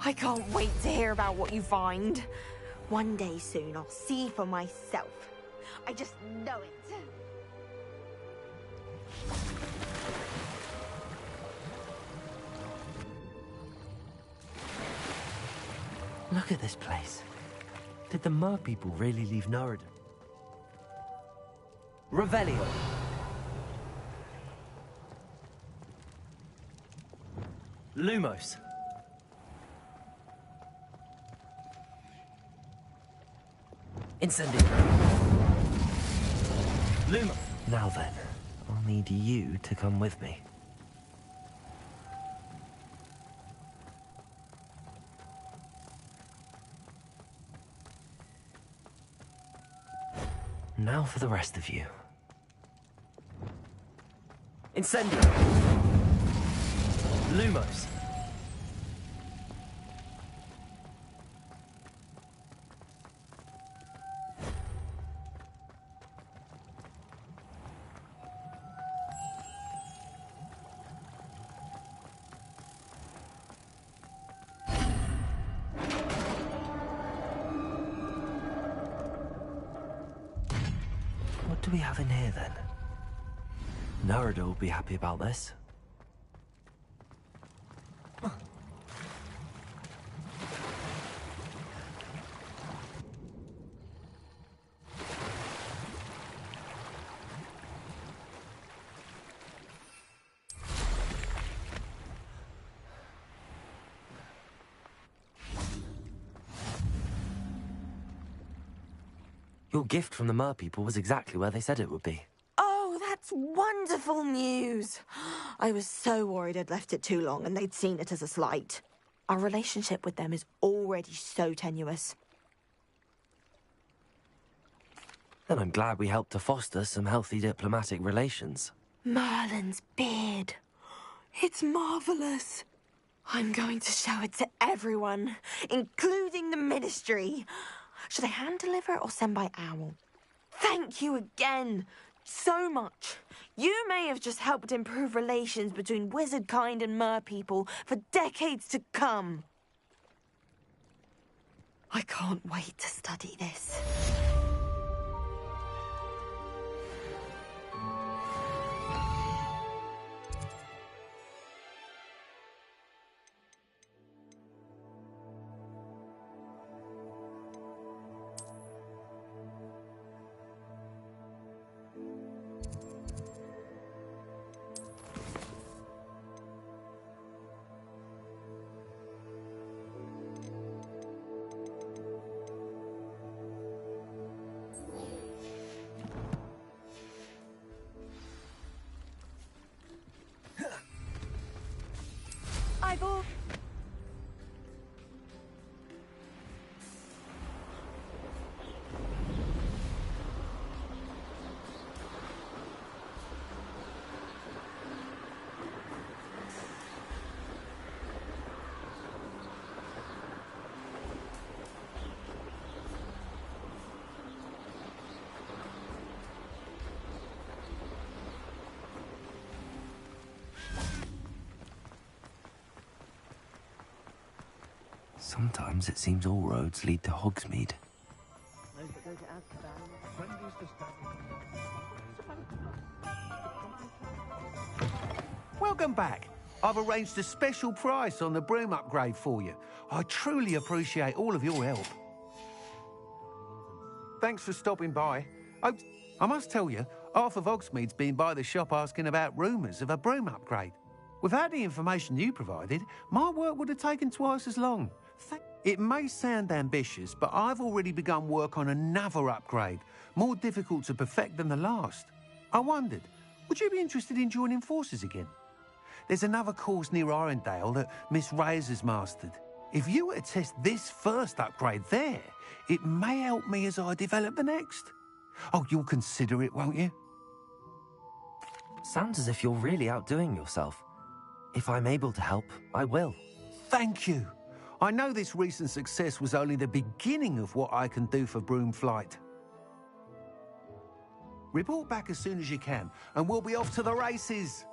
I can't wait to hear about what you find. One day soon, I'll see for myself. I just know it. Look at this place. Did the Mer people really leave Noridon? Revelio. Lumos. Incendio. Lumo. Now then, I'll need you to come with me. Now for the rest of you. Incendio. Lumos. What do we have in here, then? Narada will be happy about this. Your gift from the Mer people was exactly where they said it would be. Oh, that's wonderful news. I was so worried I'd left it too long and they'd seen it as a slight. Our relationship with them is already so tenuous. Then I'm glad we helped to foster some healthy diplomatic relations. Merlin's beard. It's marvelous. I'm going to show it to everyone, including the Ministry. Should I hand deliver it or send by owl? Thank you again so much. You may have just helped improve relations between wizard kind and Mer people for decades to come. I can't wait to study this. Eyeball. Sometimes it seems all roads lead to Hogsmeade. Welcome back. I've arranged a special price on the broom upgrade for you. I truly appreciate all of your help. Thanks for stopping by. Oh, I must tell you, half of Hogsmeade's been by the shop asking about rumours of a broom upgrade. Without the information you provided, my work would have taken twice as long. It may sound ambitious, but I've already begun work on another upgrade, more difficult to perfect than the last. I wondered, would you be interested in joining forces again? There's another course near Arendelle that Miss Reyes has mastered. If you were to test this first upgrade there, it may help me as I develop the next. Oh, you'll consider it, won't you? Sounds as if you're really outdoing yourself. If I'm able to help, I will. Thank you. I know this recent success was only the beginning of what I can do for Broomflight. Report back as soon as you can, and we'll be off to the races.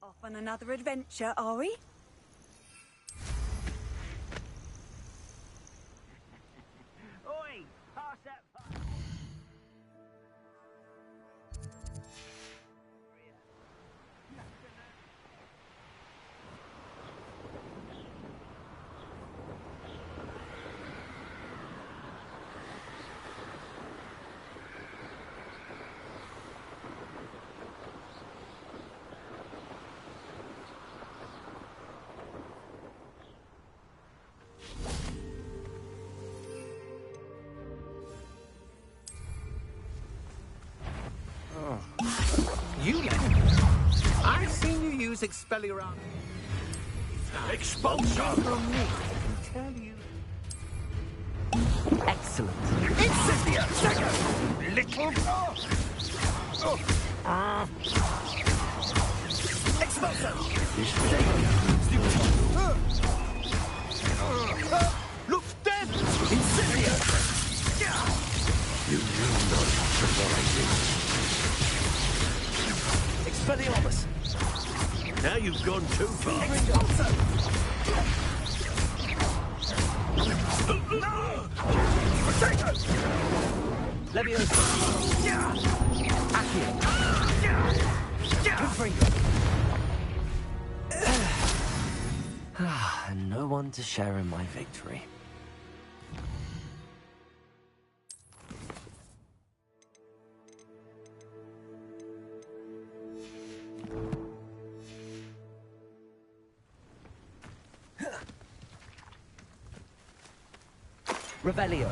Off on another adventure, are we? Oi! Pass that... You left. I've seen you use Expelliarmus. Expulsion! From me, I can tell you. Excellent. Incendia! Second! Little... Expulso! Looks dead! Incendia! You will not survive this. Expelliarmus! Now you've gone too far. Expulso! Potato! Leviosa! Accio! Confringo! And no one to share in my victory. Revelio.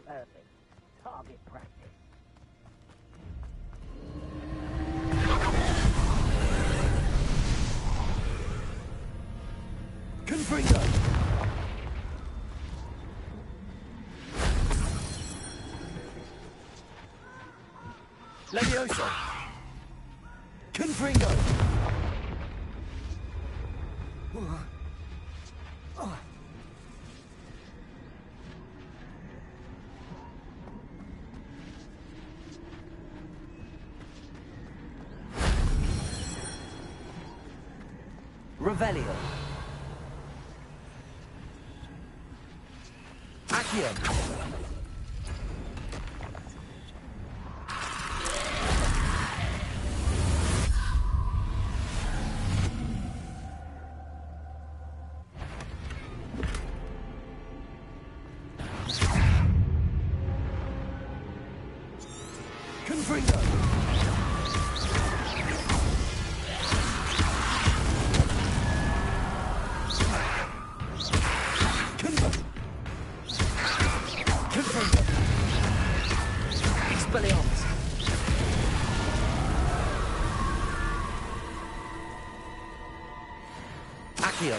Perfect. Target practice. Confringo! Leviosa! Confringo! Revelio. Accio. Confringo. Expelliarmus. Accio.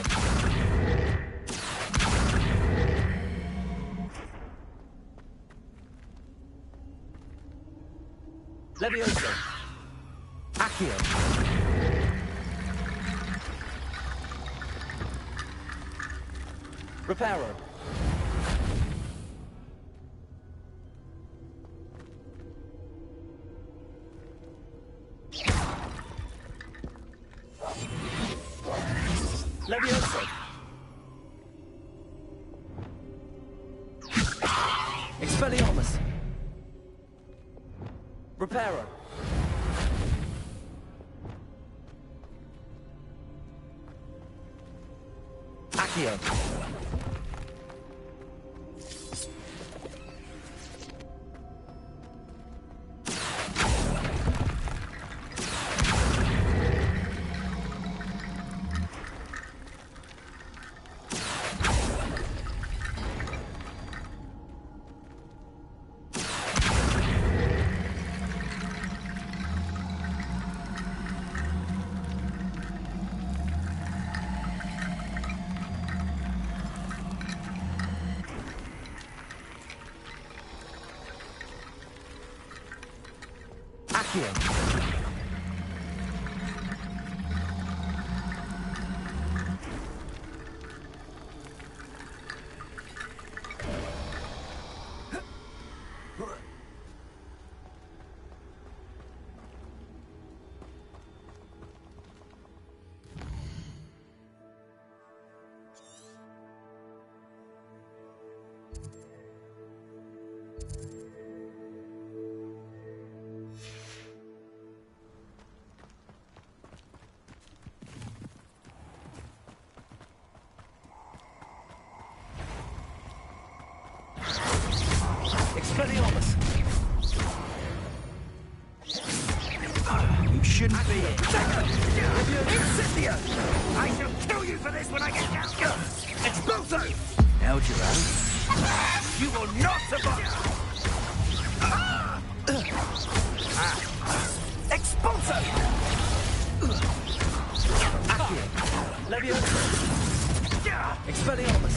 Leviosa. Accio. Reparo. Leviosa. Expelliarmus! Reparo! Accio! Accio! Expelliarmus! You shouldn't be here. Incendio! I shall kill you for this when I get down. Expulso! Held your own. You will not survive! Expulso! Accio! Leviosa! Expelliarmus!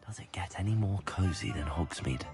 Does it get any more cozy than Hogsmeade?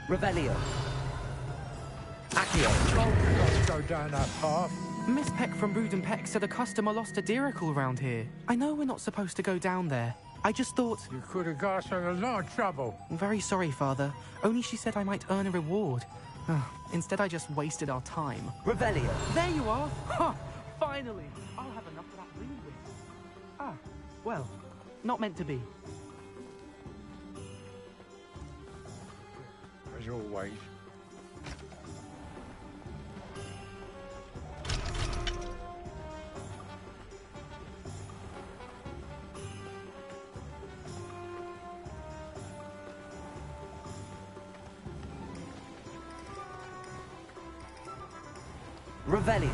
Revelio. Accio. Don't go down that path. Miss Peck from Brood and Peck said a customer lost a diricle round here. I know we're not supposed to go down there. I just thought... You could have got her in a lot of trouble. I'm very sorry, Father. Only she said I might earn a reward. Instead, I just wasted our time. Revelio. There you are! Ha! Finally! I'll have enough of that ring whip. Ah, well, not meant to be. As always. Revelio.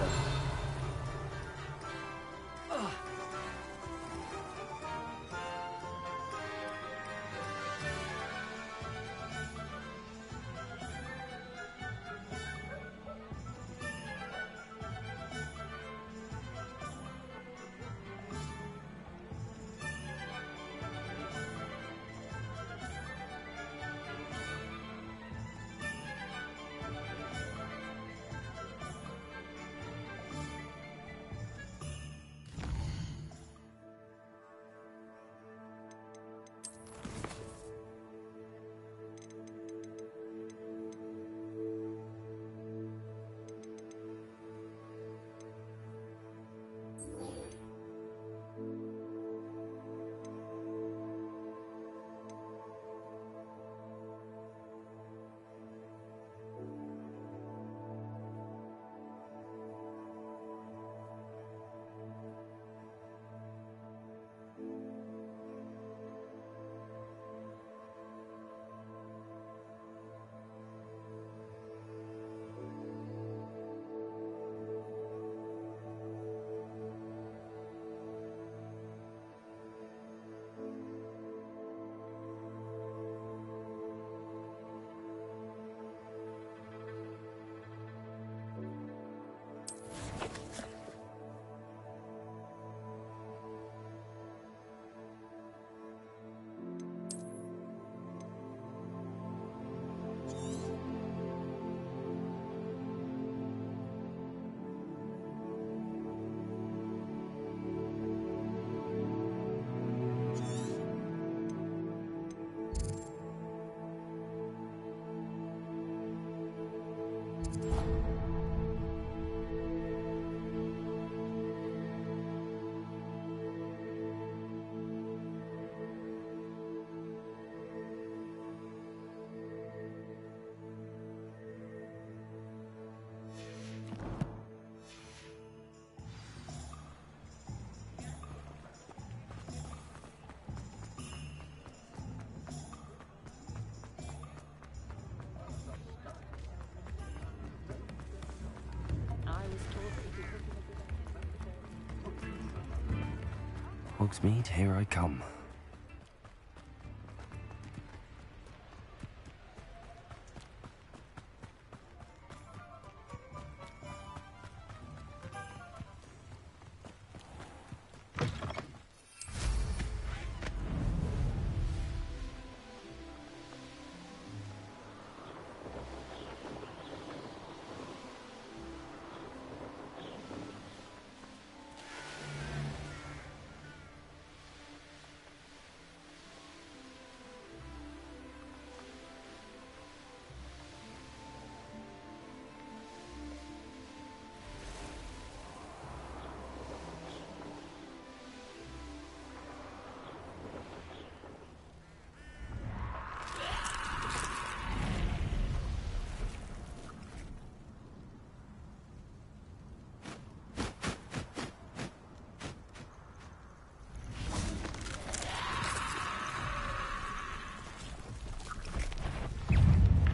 Hogsmeade, here I come.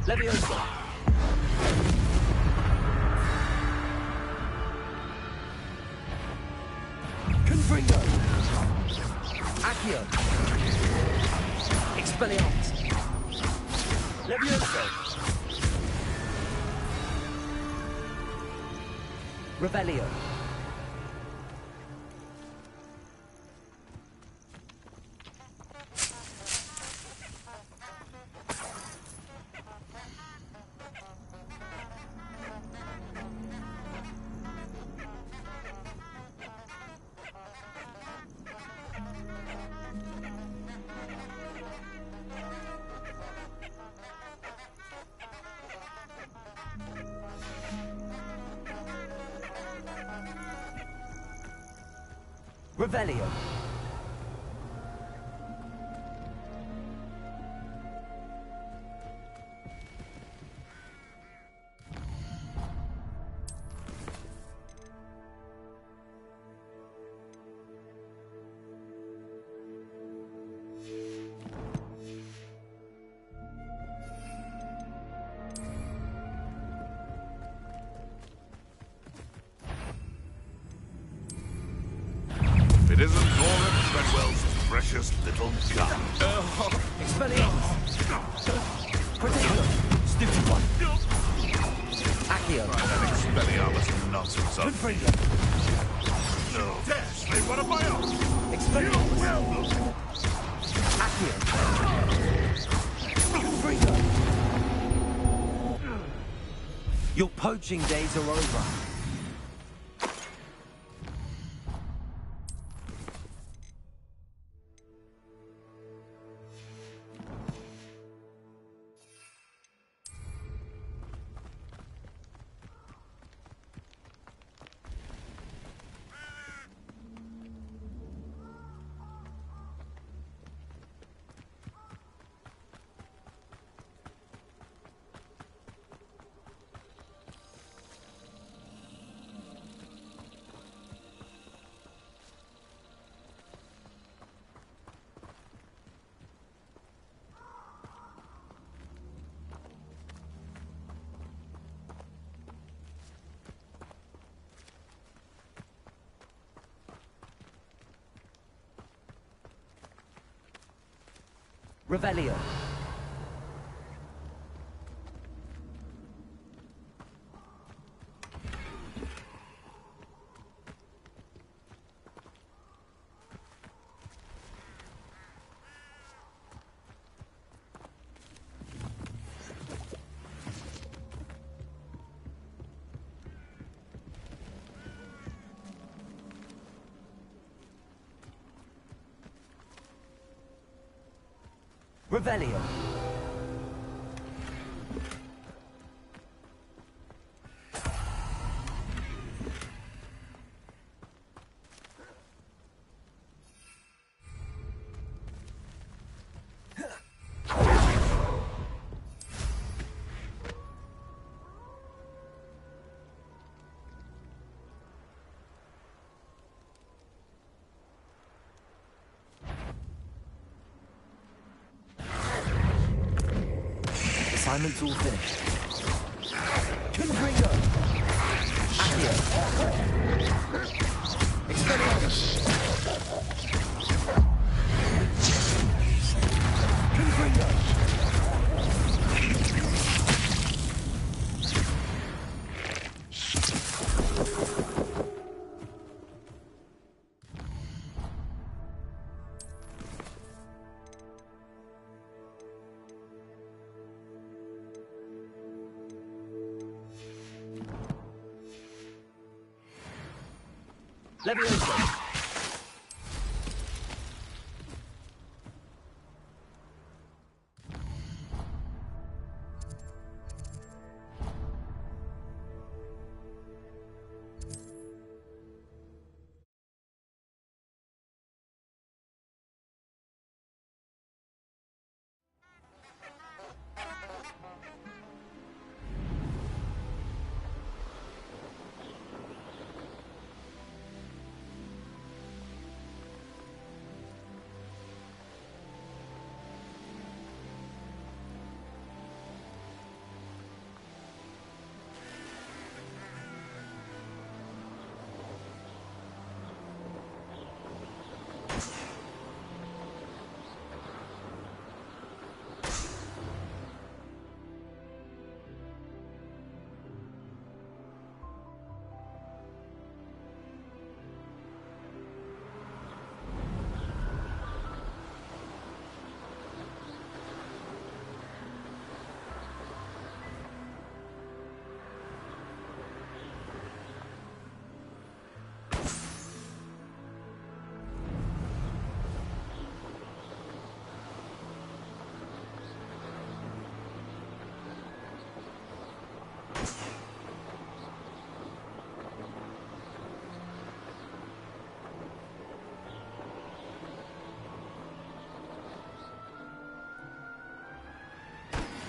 Leviosa. Confringo. Accio. Expelliarmus. Leviosa. Revelio. Revelio. It isn't Norman Treadwell's precious little gun. Expelliarmus. Protector. Stupid one. Accio. That Expelliarmus nonsense on me. Confringo. No. Dash, they want to buy off. Expelliarmus. Accio. Confringo. Your poaching days are over. Revelio. Revelio. Assignment's all finished. Confringo. Accio. Expelliarmus. Confringo. Levioso.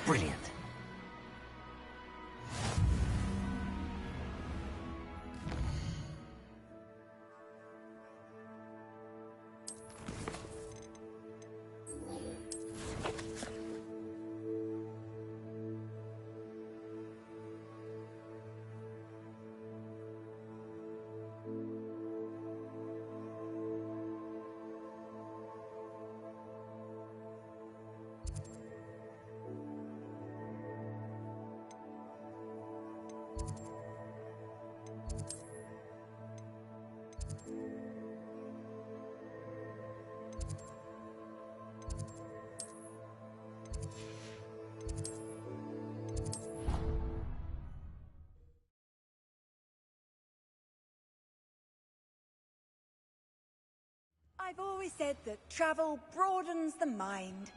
Brilliant. I've always said that travel broadens the mind.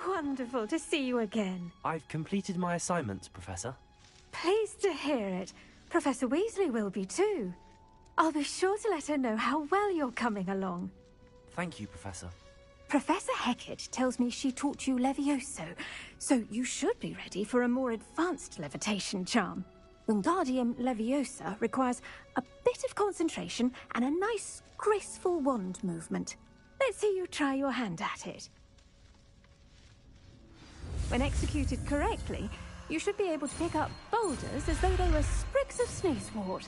Wonderful to see you again. I've completed my assignments, Professor. Pleased to hear it. Professor Weasley will be too. I'll be sure to let her know how well you're coming along. Thank you, Professor. Professor Hecat tells me she taught you Levioso, so you should be ready for a more advanced levitation charm. Wingardium Leviosa requires a bit of concentration and a nice, graceful wand movement. Let's see you try your hand at it. When executed correctly, you should be able to pick up boulders as though they were sprigs of snoozewort.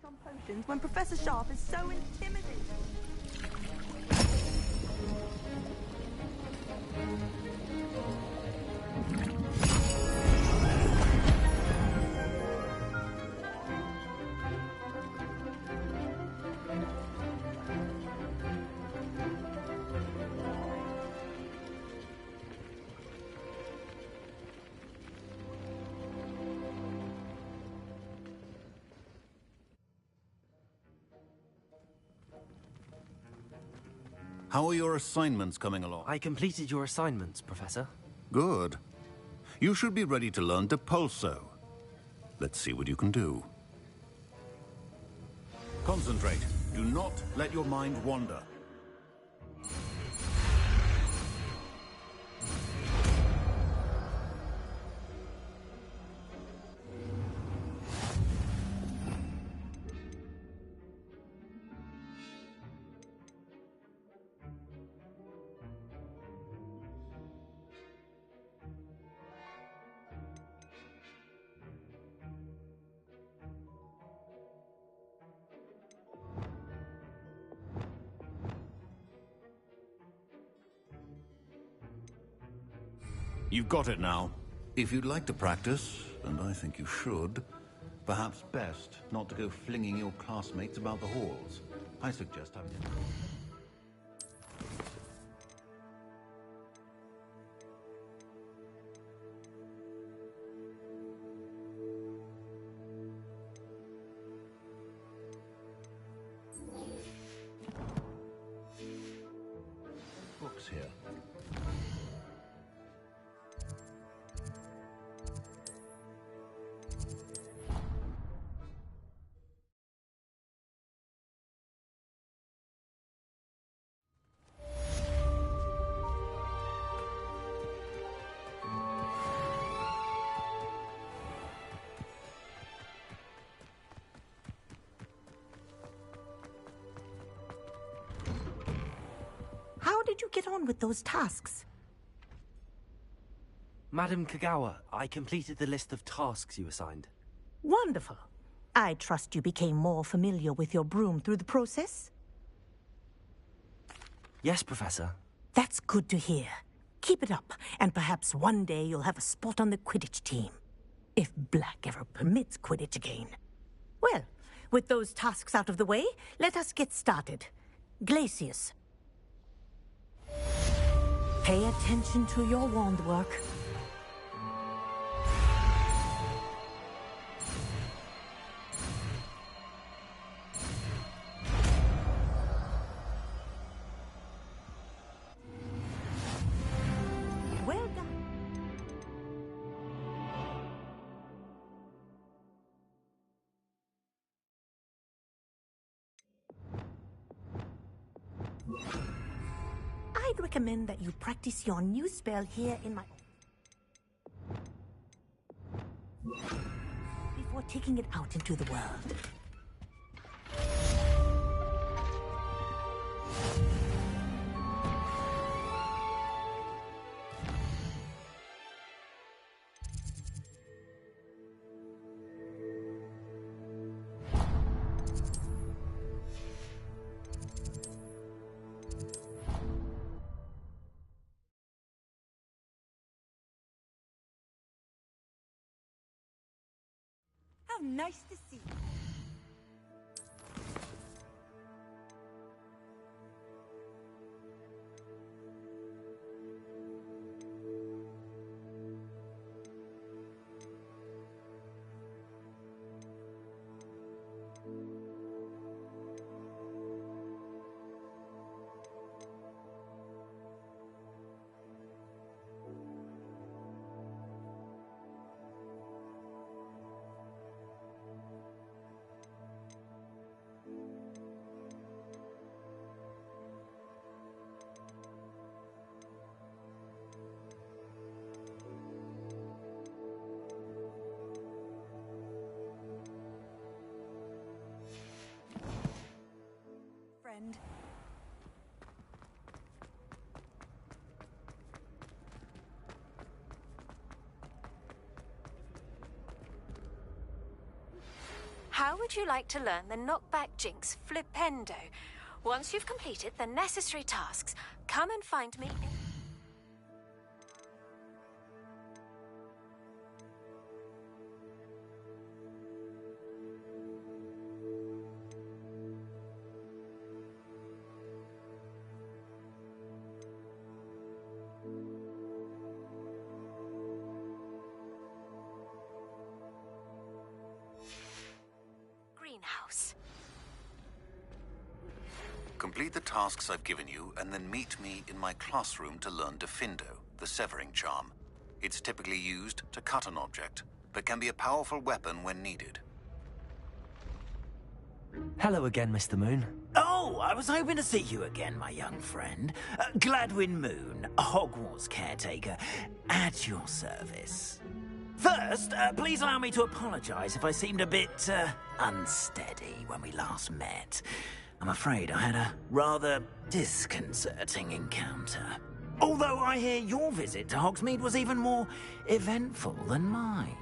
On potions when Professor Sharp is so intimidating. How are your assignments coming along? I completed your assignments, Professor. Good. You should be ready to learn Depulso. Let's see what you can do. Concentrate. Do not let your mind wander. You've got it now. If you'd like to practice, and I think you should, perhaps best not to go flinging your classmates about the halls. I suggest having did you get on with those tasks? Madam Kagawa, I completed the list of tasks you assigned. Wonderful. I trust you became more familiar with your broom through the process? Yes, Professor. That's good to hear. Keep it up, and perhaps one day you'll have a spot on the Quidditch team. If Black ever permits Quidditch again. Well, with those tasks out of the way, let us get started. Glacius. Pay attention to your wand work. Well done. I'd recommend that you practice your new spell here in my... before taking it out into the world. How nice to see you. Friend. How would you like to learn the knockback jinx flipendo? Once you've completed the necessary tasks, come and find me in... greenhouse. Complete the tasks I've given you, and then meet me in my classroom to learn Defindo, the severing charm. It's typically used to cut an object, but can be a powerful weapon when needed. Hello again, Mr. Moon. Oh, I was hoping to see you again, my young friend. Gladwin Moon, Hogwarts caretaker, at your service. First, please allow me to apologize if I seemed a bit, unsteady when we last met. I'm afraid I had a rather disconcerting encounter. Although I hear your visit to Hogsmeade was even more eventful than mine.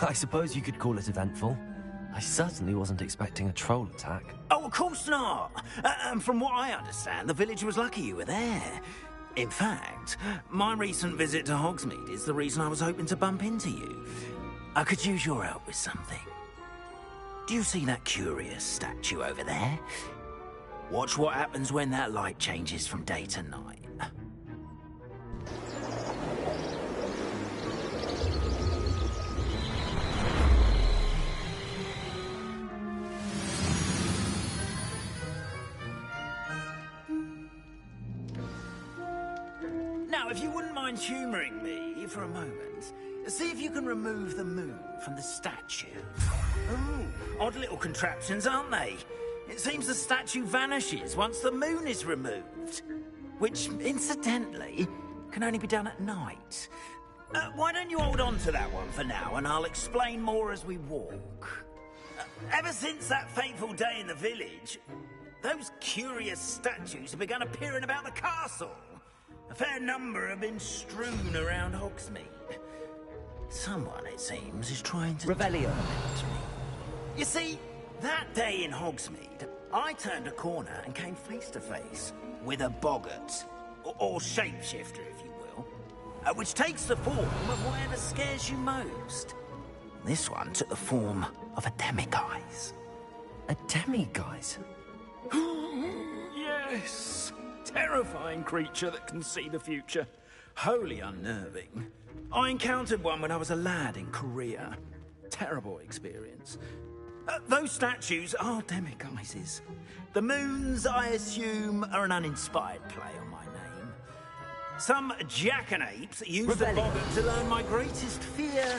I suppose you could call it eventful. I certainly wasn't expecting a troll attack. Oh, of course not. And from what I understand, the village was lucky you were there. In fact, my recent visit to Hogsmeade is the reason I was hoping to bump into you. I could use your help with something. Do you see that curious statue over there? Watch what happens when that light changes from day to night. Now, if you wouldn't mind humouring me for a moment, see if you can remove the moon from the statue. Ooh, odd little contraptions, aren't they? It seems the statue vanishes once the moon is removed. Which, incidentally, can only be done at night. Why don't you hold on to that one for now, and I'll explain more as we walk. Ever since that fateful day in the village, those curious statues have begun appearing about the castle. A fair number have been strewn around Hogsmeade. Someone, it seems, is trying to Revelio. torment me. You see, that day in Hogsmeade, I turned a corner and came face to face with a boggart, or shapeshifter, if you will, which takes the form of whatever scares you most. This one took the form of a demiguise. A demiguise? Yes! Terrifying creature that can see the future. Wholly unnerving. I encountered one when I was a lad in Korea. Terrible experience. Those statues are demiguises. The moons, I assume, are an uninspired play on my name. Some jackanapes used the boggart to learn my greatest fear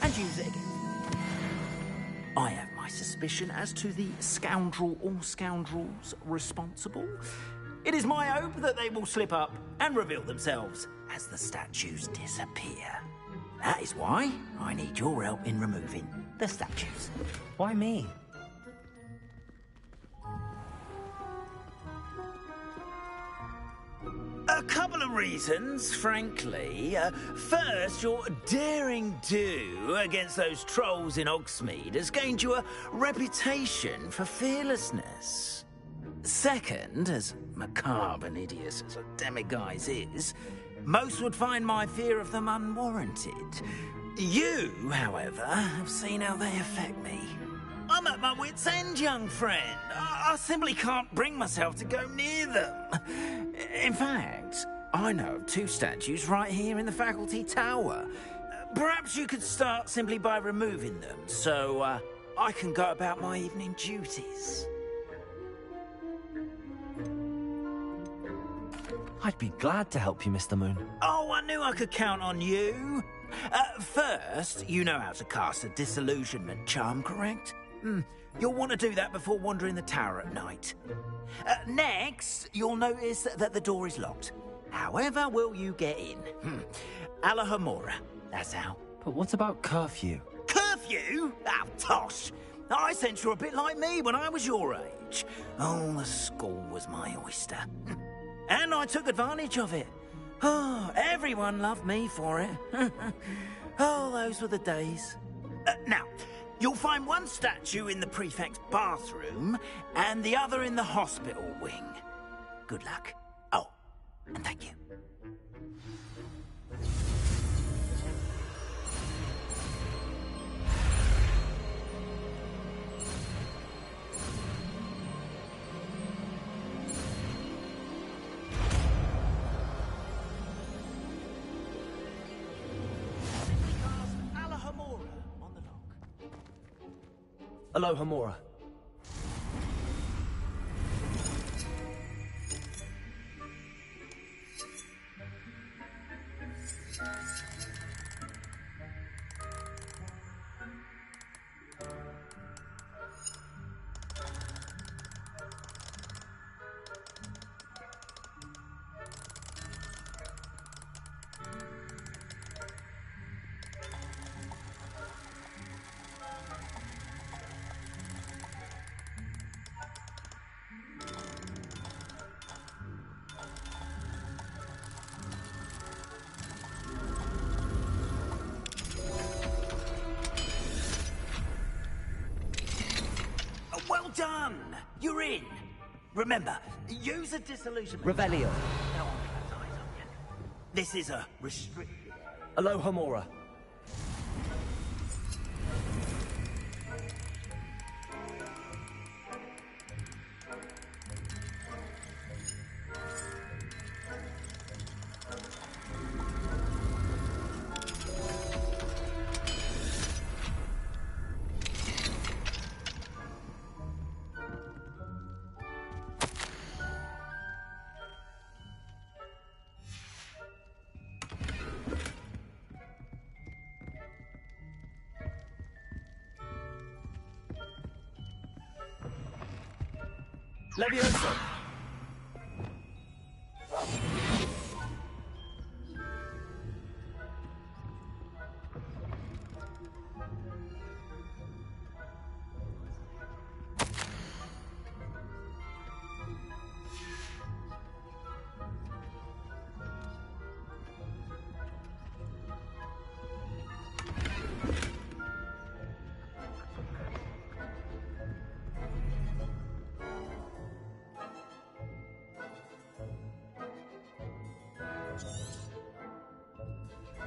and use it against me. I have my suspicion as to the scoundrel or scoundrels responsible. It is my hope that they will slip up and reveal themselves as the statues disappear. That is why I need your help in removing the statues. Why me? A couple of reasons, frankly. First, your daring do against those trolls in Hogsmeade has gained you a reputation for fearlessness. Second, as macabre and hideous as a demiguise is, most would find my fear of them unwarranted. You, however, have seen how they affect me. I'm at my wit's end, young friend. I simply can't bring myself to go near them. In fact, I know of 2 statues right here in the faculty tower. Perhaps you could start simply by removing them, so I can go about my evening duties. I'd be glad to help you, Mr. Moon. Oh, I knew I could count on you. First, you know how to cast a disillusionment charm, correct? You'll want to do that before wandering the tower at night. Next, you'll notice that the door is locked. However will you get in? Alahomora, that's how. But what about curfew? Curfew? Oh, tosh. I sense you're a bit like me when I was your age. Oh, the school was my oyster. And I took advantage of it. Oh, everyone loved me for it. Oh, those were the days. Now, you'll find one statue in the prefect's bathroom and the other in the hospital wing. Good luck. Oh, and thank you. Alohomora. Well done! You're in. Remember, use a disillusionment. Revelio. This is a restricted. Alohomora. Levioso.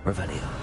Revelio.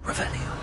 Revelio.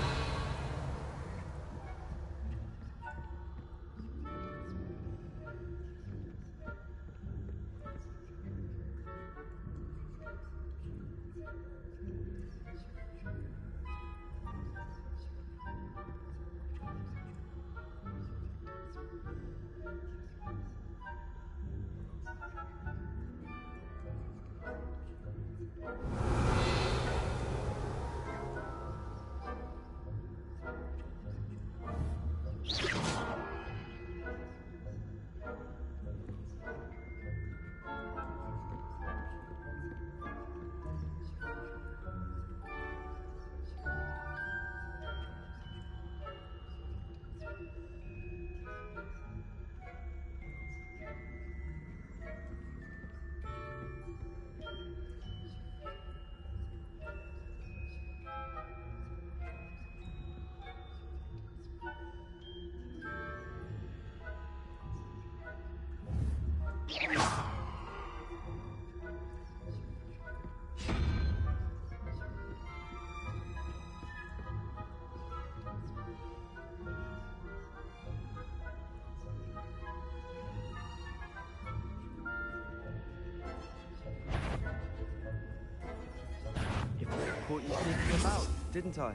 Caught you sneaking about, didn't I?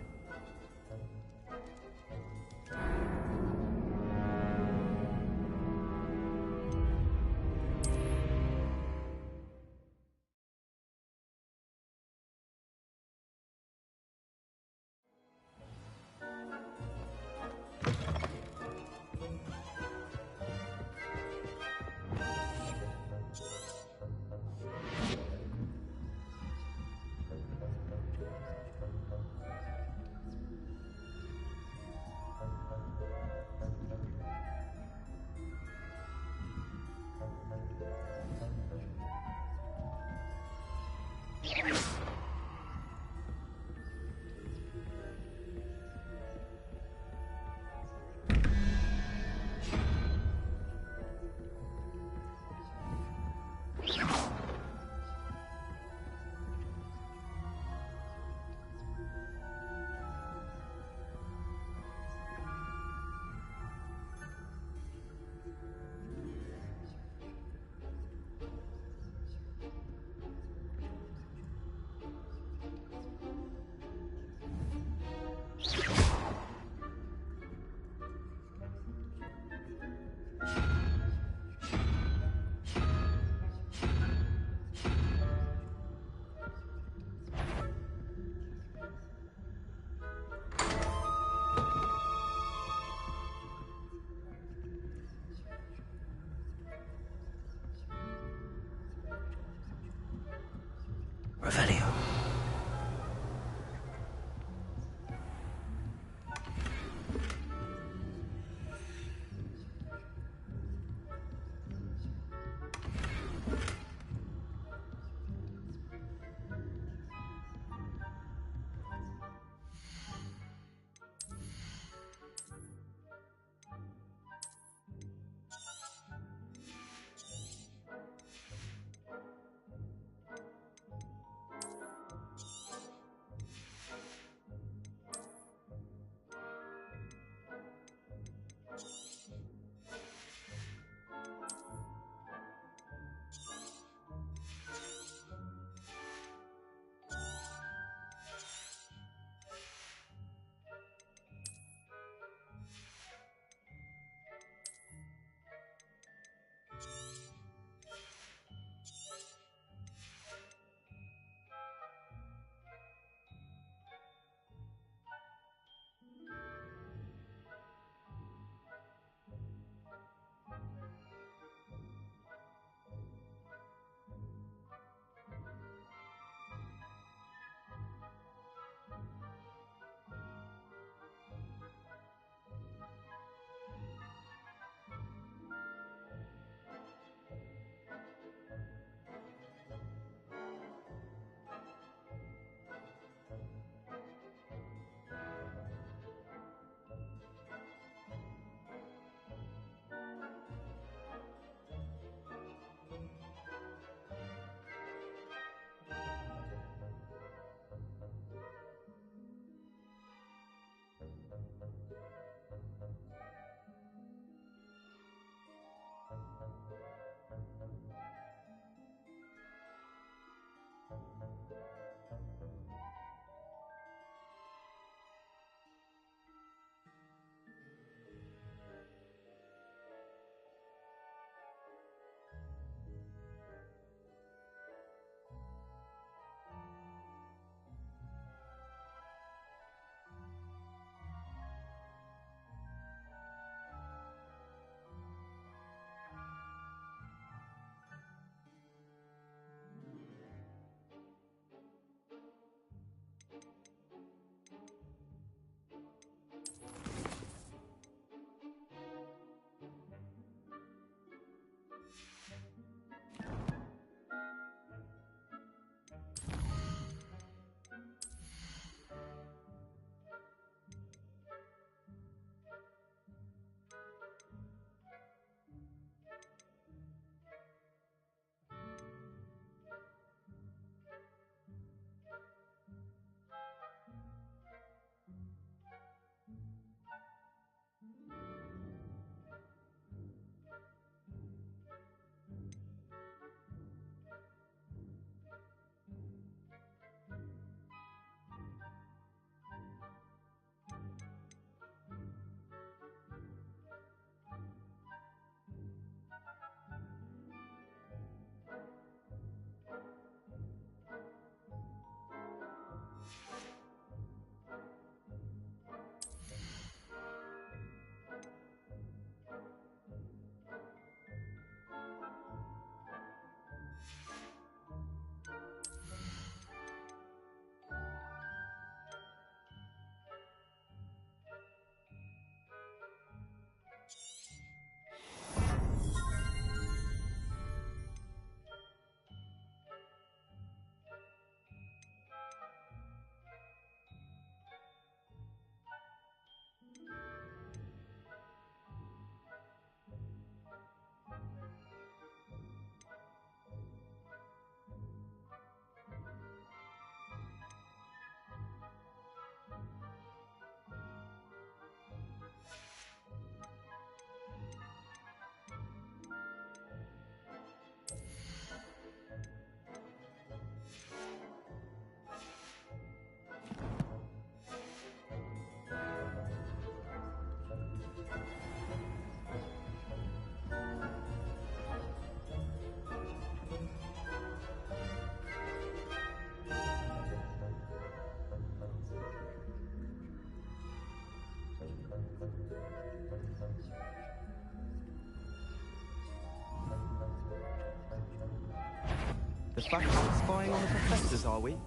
faculty spying on the professors, are we?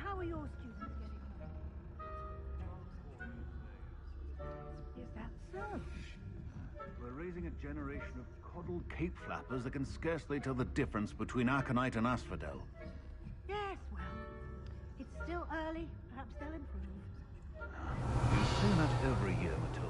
How are your students getting on? Is that so? We're raising a generation of coddled cape flappers that can scarcely tell the difference between aconite and asphodel. Yes, well, it's still early. Perhaps they'll improve. You say that every year, Matilda.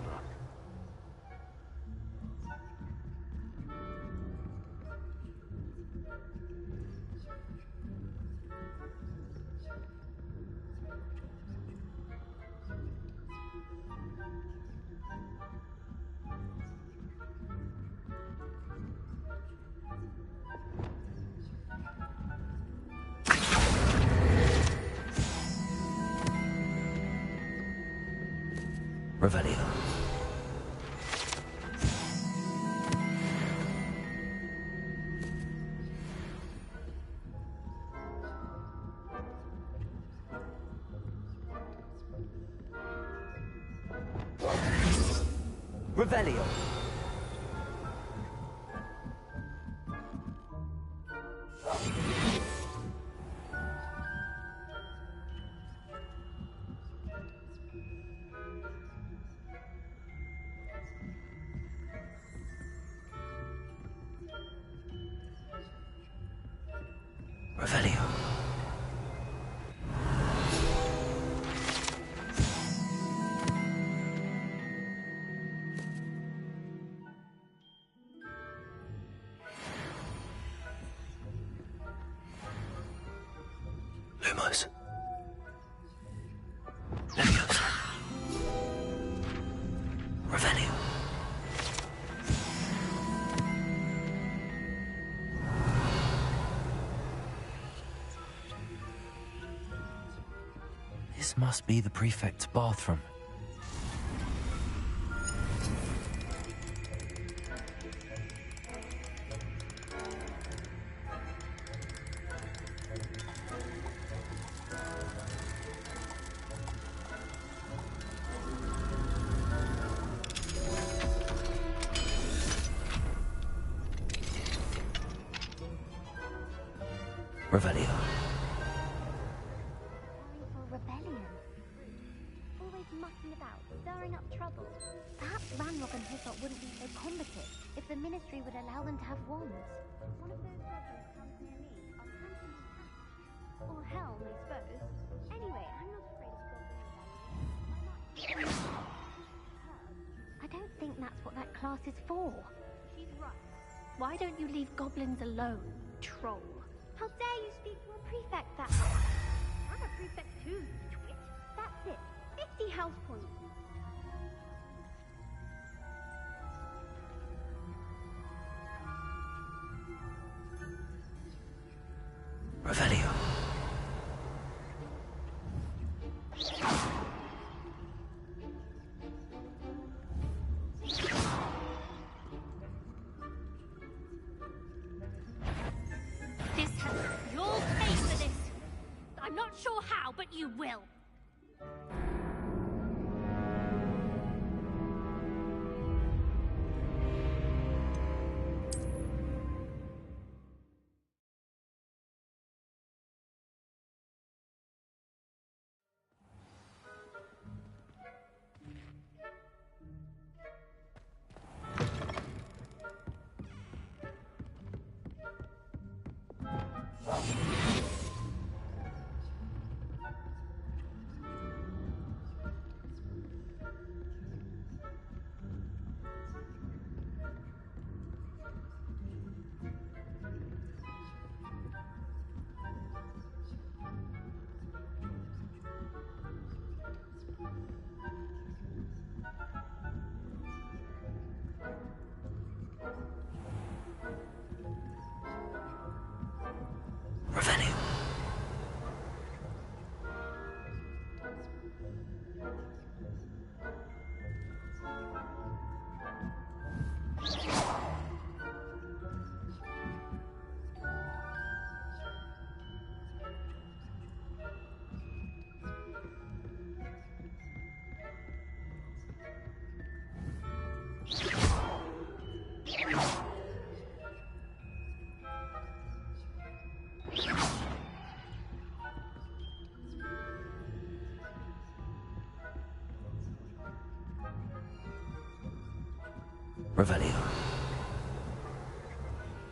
Revelio. Revelio. Revelio. Lumos. Leviosa. Revelio. This must be the prefect's bathroom. Revelio. For rebellion. Always mucking about, stirring up trouble. Perhaps Ranrock and Hyssop wouldn't be so combative if the Ministry would allow them to have wands. One of those legends comes near me, I'll hand them in. Or Helm, I suppose. Anyway, I'm not afraid of goblins. I don't think that's what that class is for. She's right. Why don't you leave goblins alone, troll? How dare you speak to a prefect that way? I'm a prefect too, you twit. That's it. 50 house points. Revelio. You'll pay for this. I'm not sure how, but you will. Revelio. Revelio.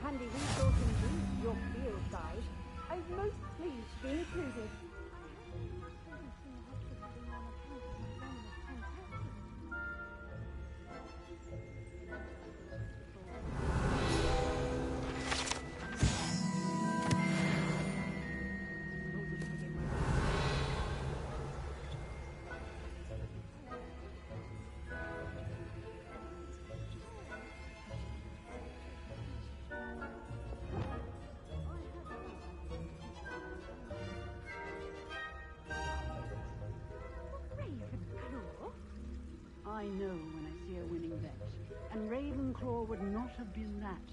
Handy resource indeed, your field guide. I'm most pleased to be included. I know when I see a winning bet, and Ravenclaw would not have been that.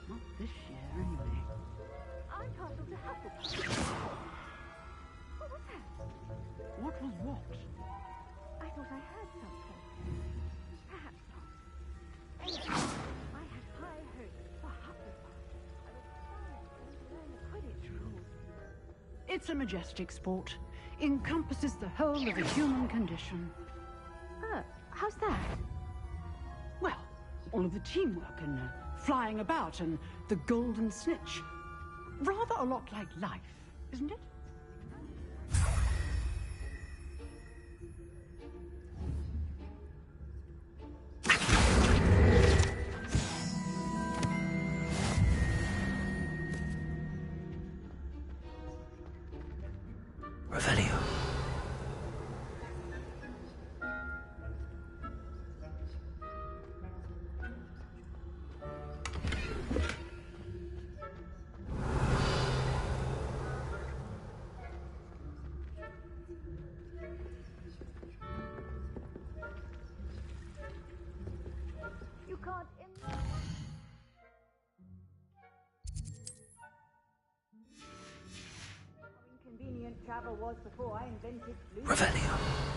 Not this year, anyway. I'm partial to Hufflepuff. What was that? What was what? I thought I heard something. Perhaps not. Anyway, I had high hopes for Hufflepuff. I was trying to learn the Quidditch rules. It's a majestic sport. Encompasses the whole of the human condition. How's that? Well, all of the teamwork and flying about and the golden snitch. Rather a lot like life, isn't it? Revelio. You can't How inconvenient travel was before I invented blue. Revelio.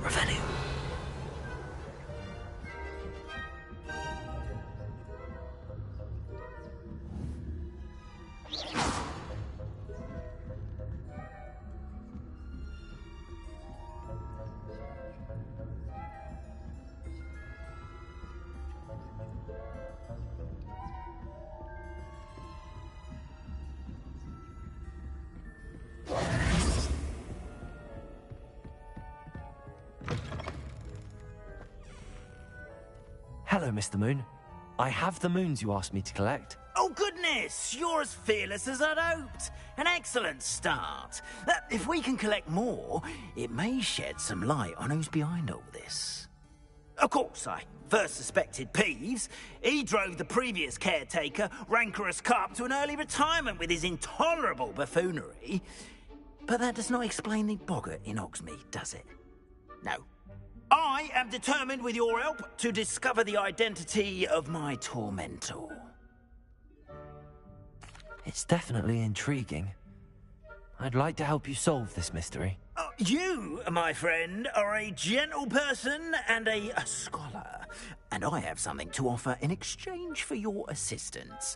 Revelio. Hello, Mr. Moon. I have the moons you asked me to collect. Oh, goodness! You're as fearless as I'd hoped. An excellent start. If we can collect more, it may shed some light on who's behind all this. Of course, I first suspected Peeves. He drove the previous caretaker, Rancorous Carp, to an early retirement with his intolerable buffoonery. But that does not explain the boggart in Hogsmeade, does it? No. I am determined, with your help, to discover the identity of my tormentor. It's definitely intriguing. I'd like to help you solve this mystery. You, my friend, are a gentle person and a scholar, and I have something to offer in exchange for your assistance.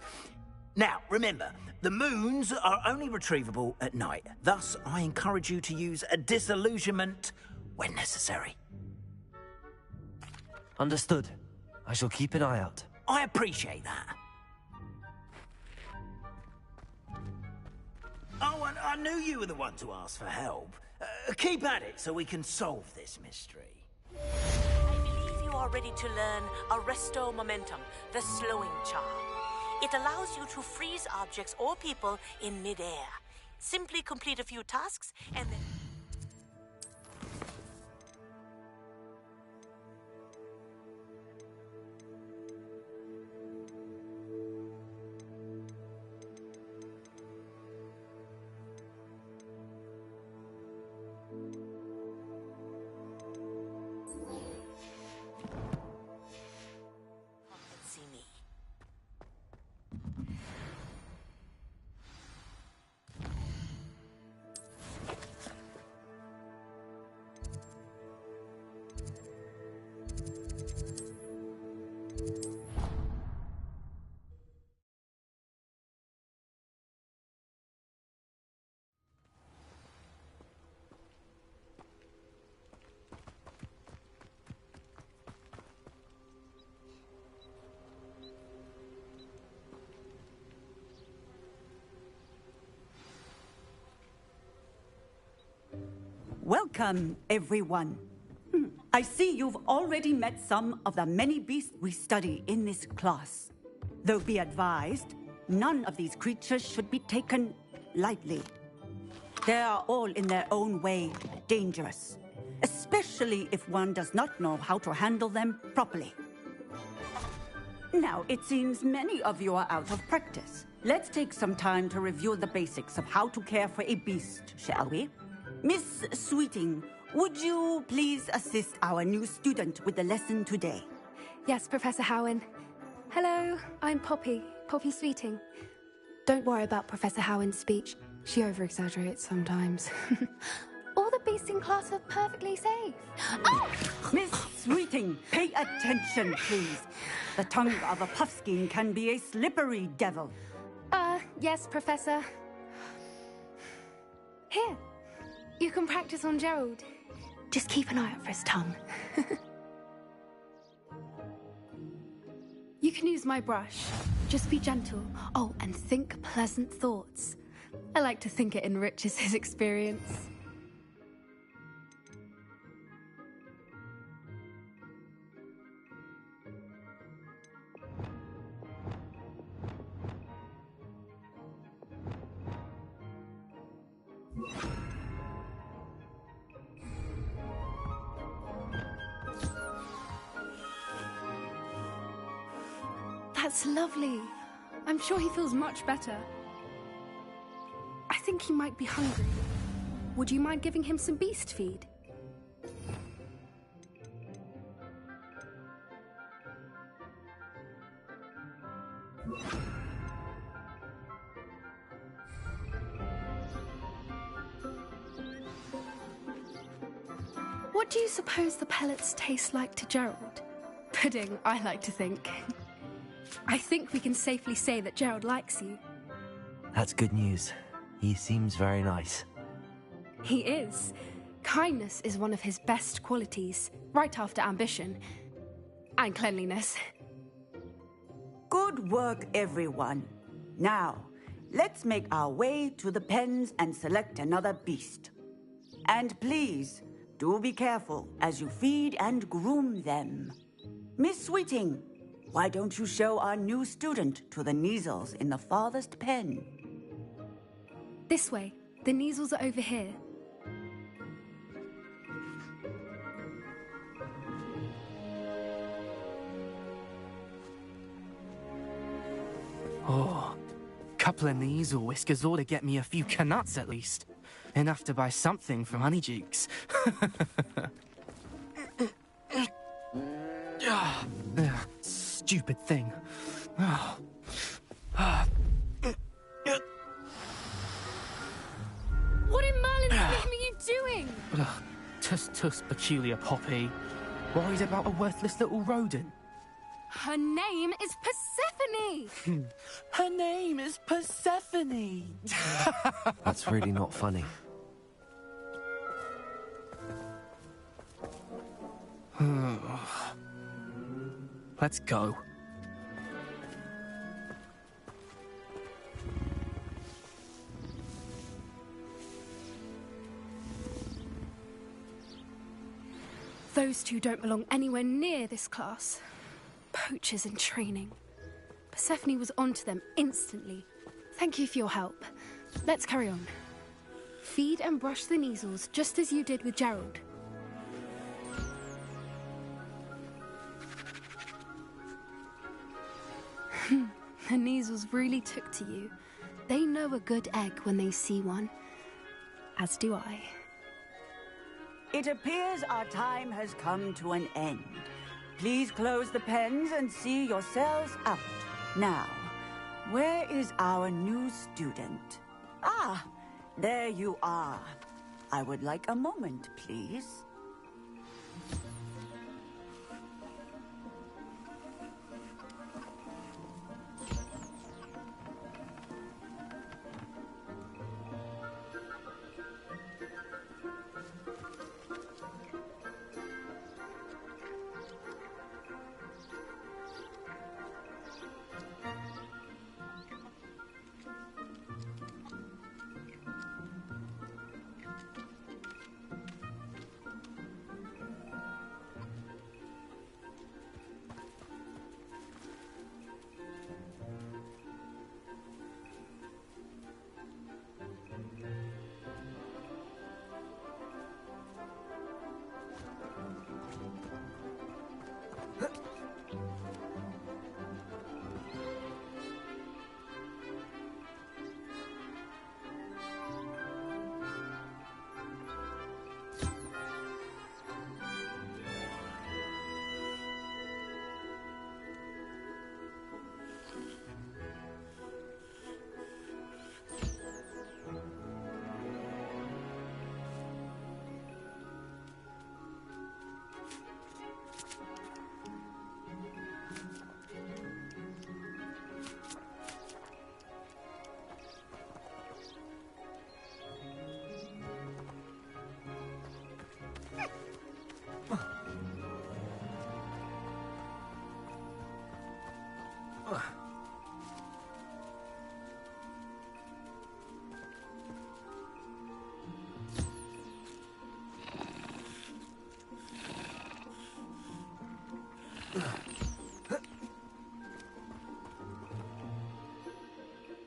Now, remember, the moons are only retrievable at night. Thus, I encourage you to use a disillusionment when necessary. Understood. I shall keep an eye out. I appreciate that. Oh, and I knew you were the one to ask for help. Keep at it so we can solve this mystery. I believe you are ready to learn Arresto Momentum, the slowing charm. It allows you to freeze objects or people in mid-air. Simply complete a few tasks and then... see me. Welcome, everyone. I see you've already met some of the many beasts we study in this class. Though be advised, none of these creatures should be taken lightly. They are all in their own way dangerous, especially if one does not know how to handle them properly. Now, it seems many of you are out of practice. Let's take some time to review the basics of how to care for a beast, shall we? Miss Sweeting, would you please assist our new student with the lesson today? Yes, Professor Howen. Hello, I'm Poppy Sweeting. Don't worry about Professor Howen's speech. She over-exaggerates sometimes. All the beasts in class are perfectly safe. Oh! Miss Sweeting, pay attention, please. The tongue of a puffskein can be a slippery devil. Yes, Professor. Here, you can practice on Gerald. Just keep an eye out for his tongue. You can use my brush. Just be gentle. Oh, and think pleasant thoughts. I like to think it enriches his experience. That's lovely. I'm sure he feels much better. I think he might be hungry. Would you mind giving him some beast feed? What do you suppose the pellets taste like to Gerald? Pudding, I like to think. I think we can safely say that Gerald likes you. That's good news. He seems very nice. He is. Kindness is one of his best qualities, right after ambition. And cleanliness. Good work, everyone. Now, let's make our way to the pens and select another beast. And please, do be careful as you feed and groom them. Miss Sweeting, why don't you show our new student to the Neasels in the farthest pen? This way. The Neasels are over here. Oh, couple of Neasel whiskers ought to get me a few canuts at least. Enough to buy something from Honeydukes. Stupid thing. What in Merlin's name are you doing? Tuss, peculiar Poppy. Worried about a worthless little rodent? Her name is Persephone! Her name is Persephone! That's really not funny. Let's go. Those two don't belong anywhere near this class. Poachers in training. Persephone was onto them instantly. Thank you for your help. Let's carry on. Feed and brush the Neasels just as you did with Gerald. The Neasels really took to you. They know a good egg when they see one. As do I. It appears our time has come to an end. Please close the pens and see yourselves out. Now, where is our new student? Ah, there you are. I would like a moment, please.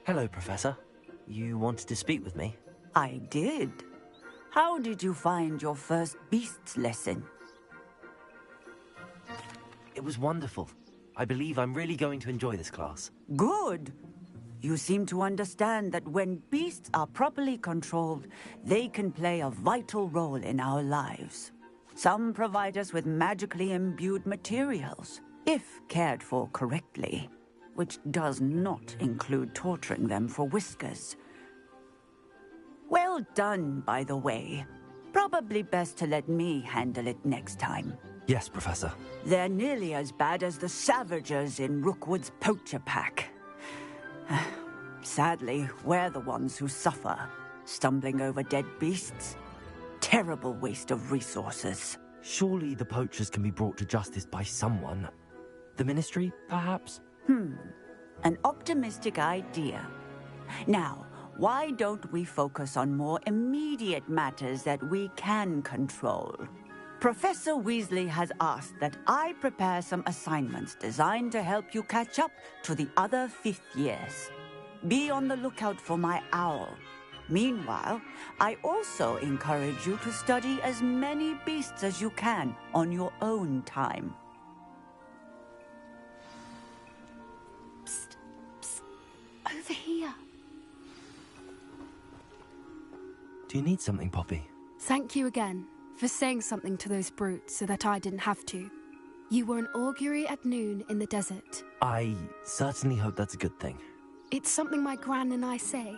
Hello, Professor. You wanted to speak with me? I did. How did you find your first beasts lesson? It was wonderful. I believe I'm really going to enjoy this class. Good. You seem to understand that when beasts are properly controlled, they can play a vital role in our lives. Some provide us with magically imbued materials, if cared for correctly, which does not include torturing them for whiskers. Well done, by the way. Probably best to let me handle it next time. Yes, Professor. They're nearly as bad as the Savagers in Rookwood's poacher pack. Sadly, we're the ones who suffer, stumbling over dead beasts. Terrible waste of resources. Surely the poachers can be brought to justice by someone. The Ministry, perhaps? An optimistic idea. Now, why don't we focus on more immediate matters that we can control? Professor Weasley has asked that I prepare some assignments designed to help you catch up to the other 5th years. Be on the lookout for my owl. Meanwhile, I also encourage you to study as many beasts as you can on your own time. Psst, psst, over here. Do you need something, Poppy? Thank you again for saying something to those brutes so that I didn't have to. You were an augury at noon in the desert. I certainly hope that's a good thing. It's something my gran and I say.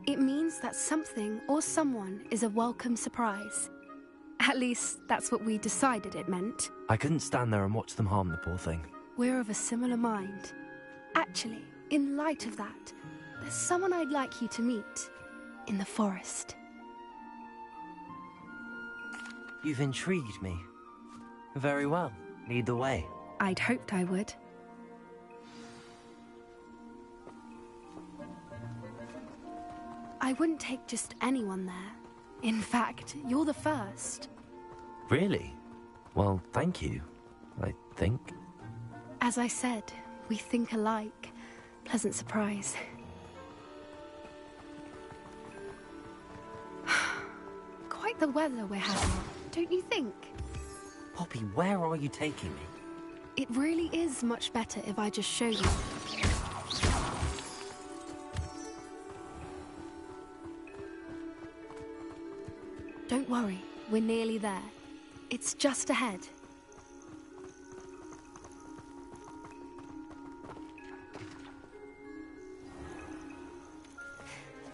It means that something or someone is a welcome surprise. At least, that's what we decided it meant. I couldn't stand there and watch them harm the poor thing. We're of a similar mind. Actually, in light of that, there's someone I'd like you to meet in the forest. You've intrigued me. Very well. Lead the way. I'd hoped I would. I wouldn't take just anyone there. In fact, you're the first. Really? Well, thank you, I think. As I said, we think alike. Pleasant surprise. Quite the weather we're having, don't you think? Poppy, where are you taking me? It really is much better if I just show you. Don't worry, we're nearly there. It's just ahead.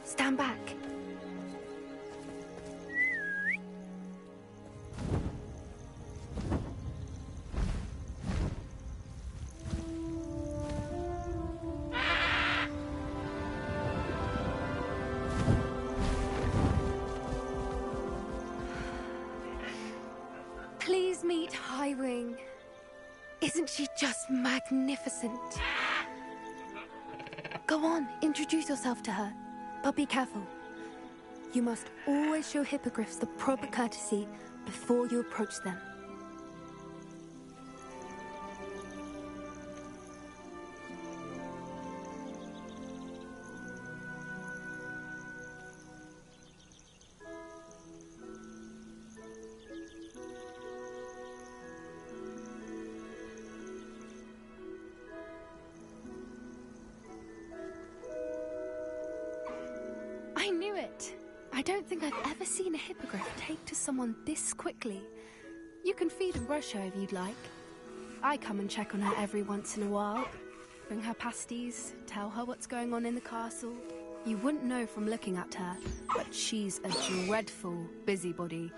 Stand back. Please meet Highwing. Isn't she just magnificent? Go on, introduce yourself to her. But be careful. You must always show hippogriffs the proper courtesy before you approach them. I knew it! I don't think I've ever seen a hippogriff take to someone this quickly. You can feed and brush her if you'd like. I come and check on her every once in a while. Bring her pasties, tell her what's going on in the castle. You wouldn't know from looking at her, but she's a dreadful busybody.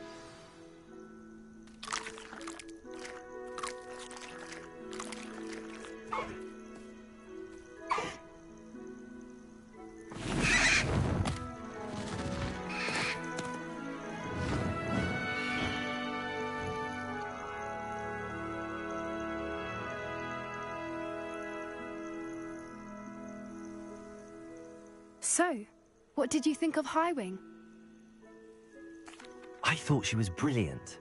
So, what did you think of Highwing? I thought she was brilliant.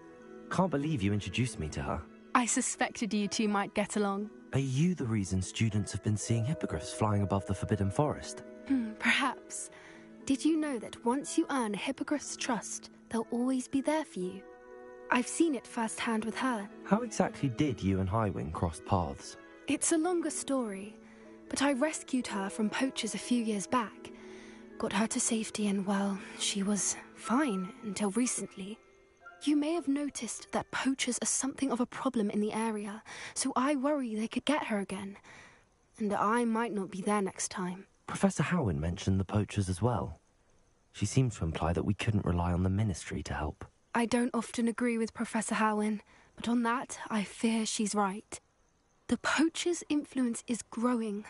Can't believe you introduced me to her. I suspected you two might get along. Are you the reason students have been seeing hippogriffs flying above the Forbidden Forest? Perhaps. Did you know that once you earn a hippogriff's trust, they'll always be there for you? I've seen it firsthand with her. How exactly did you and Highwing cross paths? It's a longer story, but I rescued her from poachers a few years back. Got her to safety and, well, she was fine until recently. You may have noticed that poachers are something of a problem in the area, so I worry they could get her again. And I might not be there next time. Professor Howin mentioned the poachers as well. She seemed to imply that we couldn't rely on the Ministry to help. I don't often agree with Professor Howin, but on that, I fear she's right. The poachers' influence is growing.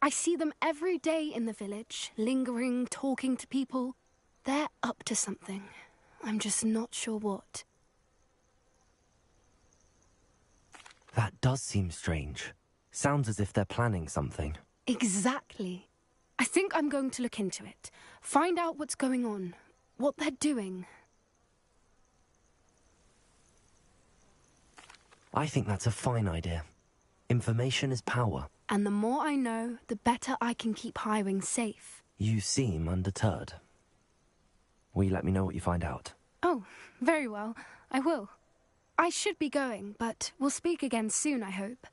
I see them every day in the village, lingering, talking to people. They're up to something. I'm just not sure what. That does seem strange. Sounds as if they're planning something. Exactly. I think I'm going to look into it. Find out what's going on, what they're doing. I think that's a fine idea. Information is power. And the more I know, the better I can keep Highwing safe. You seem undeterred. Will you let me know what you find out? Oh, very well. I will. I should be going, but we'll speak again soon, I hope.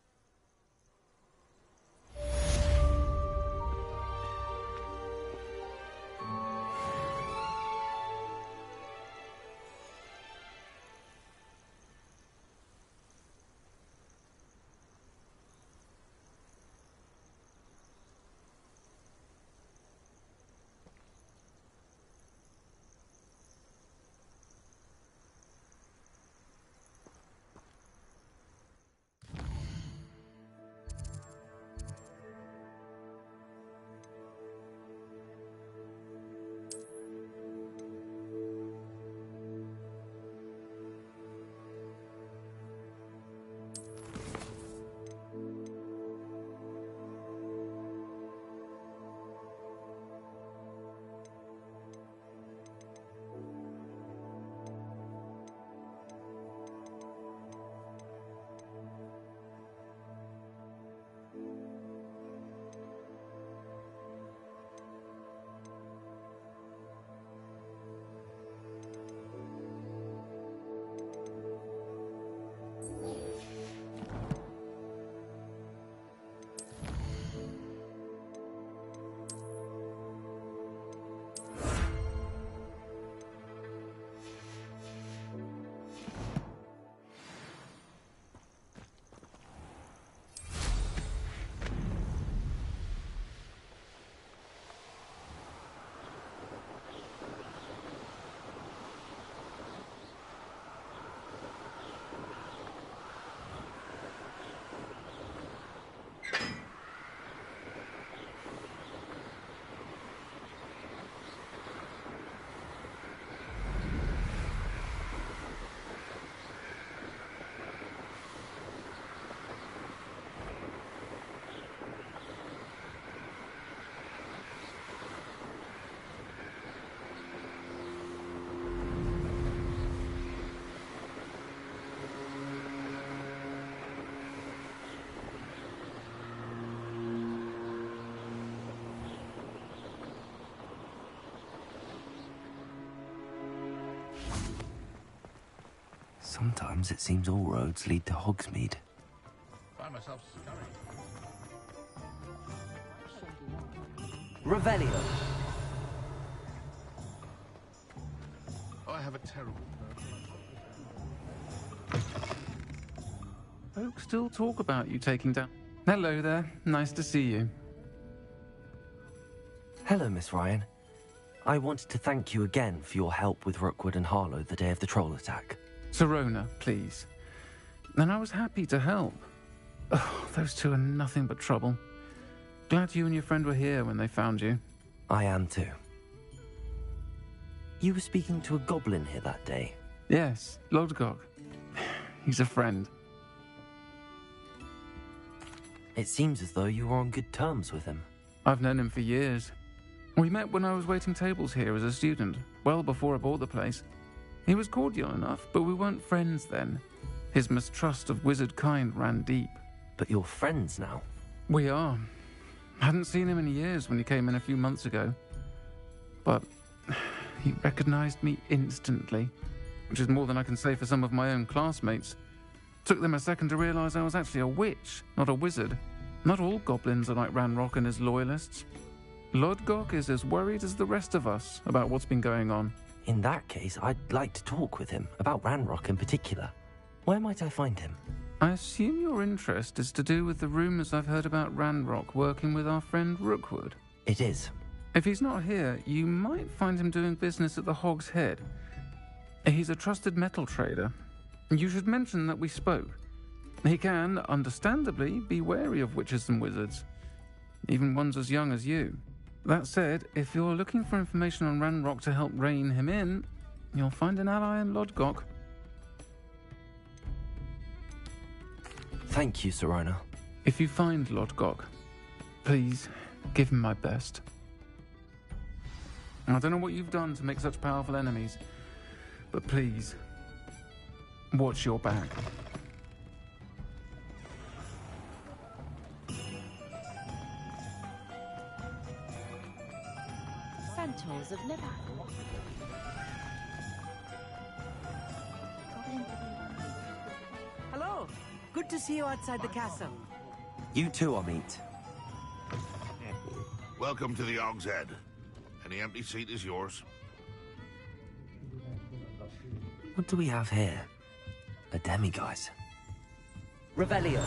Sometimes it seems all roads lead to Hogsmeade. Find myself scurrying. Revelio. I have a terrible Folks still talk about you taking down... Hello there. Nice to see you. Hello, Miss Ryan. I wanted to thank you again for your help with Rookwood and Harlow the day of the troll attack. Serona, please. And I was happy to help. Oh, those two are nothing but trouble. Glad you and your friend were here when they found you. I am too. You were speaking to a goblin here that day. Yes, Lodgok. He's a friend. It seems as though you were on good terms with him. I've known him for years. We met when I was waiting tables here as a student, well before I bought the place. He was cordial enough, but we weren't friends then. His mistrust of wizard kind ran deep. But you're friends now? We are. Hadn't seen him in years when he came in a few months ago. But he recognized me instantly, which is more than I can say for some of my own classmates. Took them a second to realize I was actually a witch, not a wizard. Not all goblins are like Ranrock and his loyalists. Lodgok is as worried as the rest of us about what's been going on. In that case, I'd like to talk with him, about Ranrock in particular. Where might I find him? I assume your interest is to do with the rumors I've heard about Ranrock working with our friend Rookwood. It is. If he's not here, you might find him doing business at the Hog's Head. He's a trusted metal trader. You should mention that we spoke. He can, understandably, be wary of witches and wizards, even ones as young as you. That said, if you're looking for information on Ranrock to help rein him in, you'll find an ally in Lodgok. Thank you, Serona. If you find Lodgok, please give him my best. I don't know what you've done to make such powerful enemies, but please, watch your back. centaurs of Nevada. Hello. Good to see you outside the castle. You too, Amit. Welcome to the Og's Head. Any empty seat is yours. What do we have here? A demiguise. Revelio.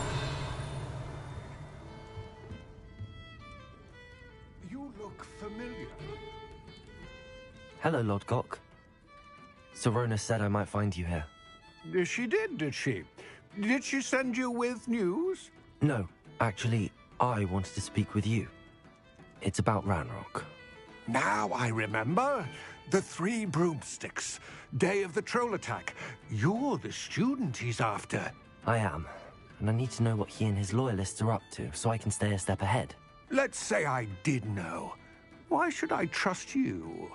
You look familiar. Hello, Lodgok. Serona said I might find you here. She did she? Did she send you with news? No, actually, I wanted to speak with you. It's about Ranrock. Now I remember. The 3 broomsticks. Day of the troll attack. You're the student he's after. I am, and I need to know what he and his loyalists are up to, so I can stay a step ahead. Let's say I did know. Why should I trust you?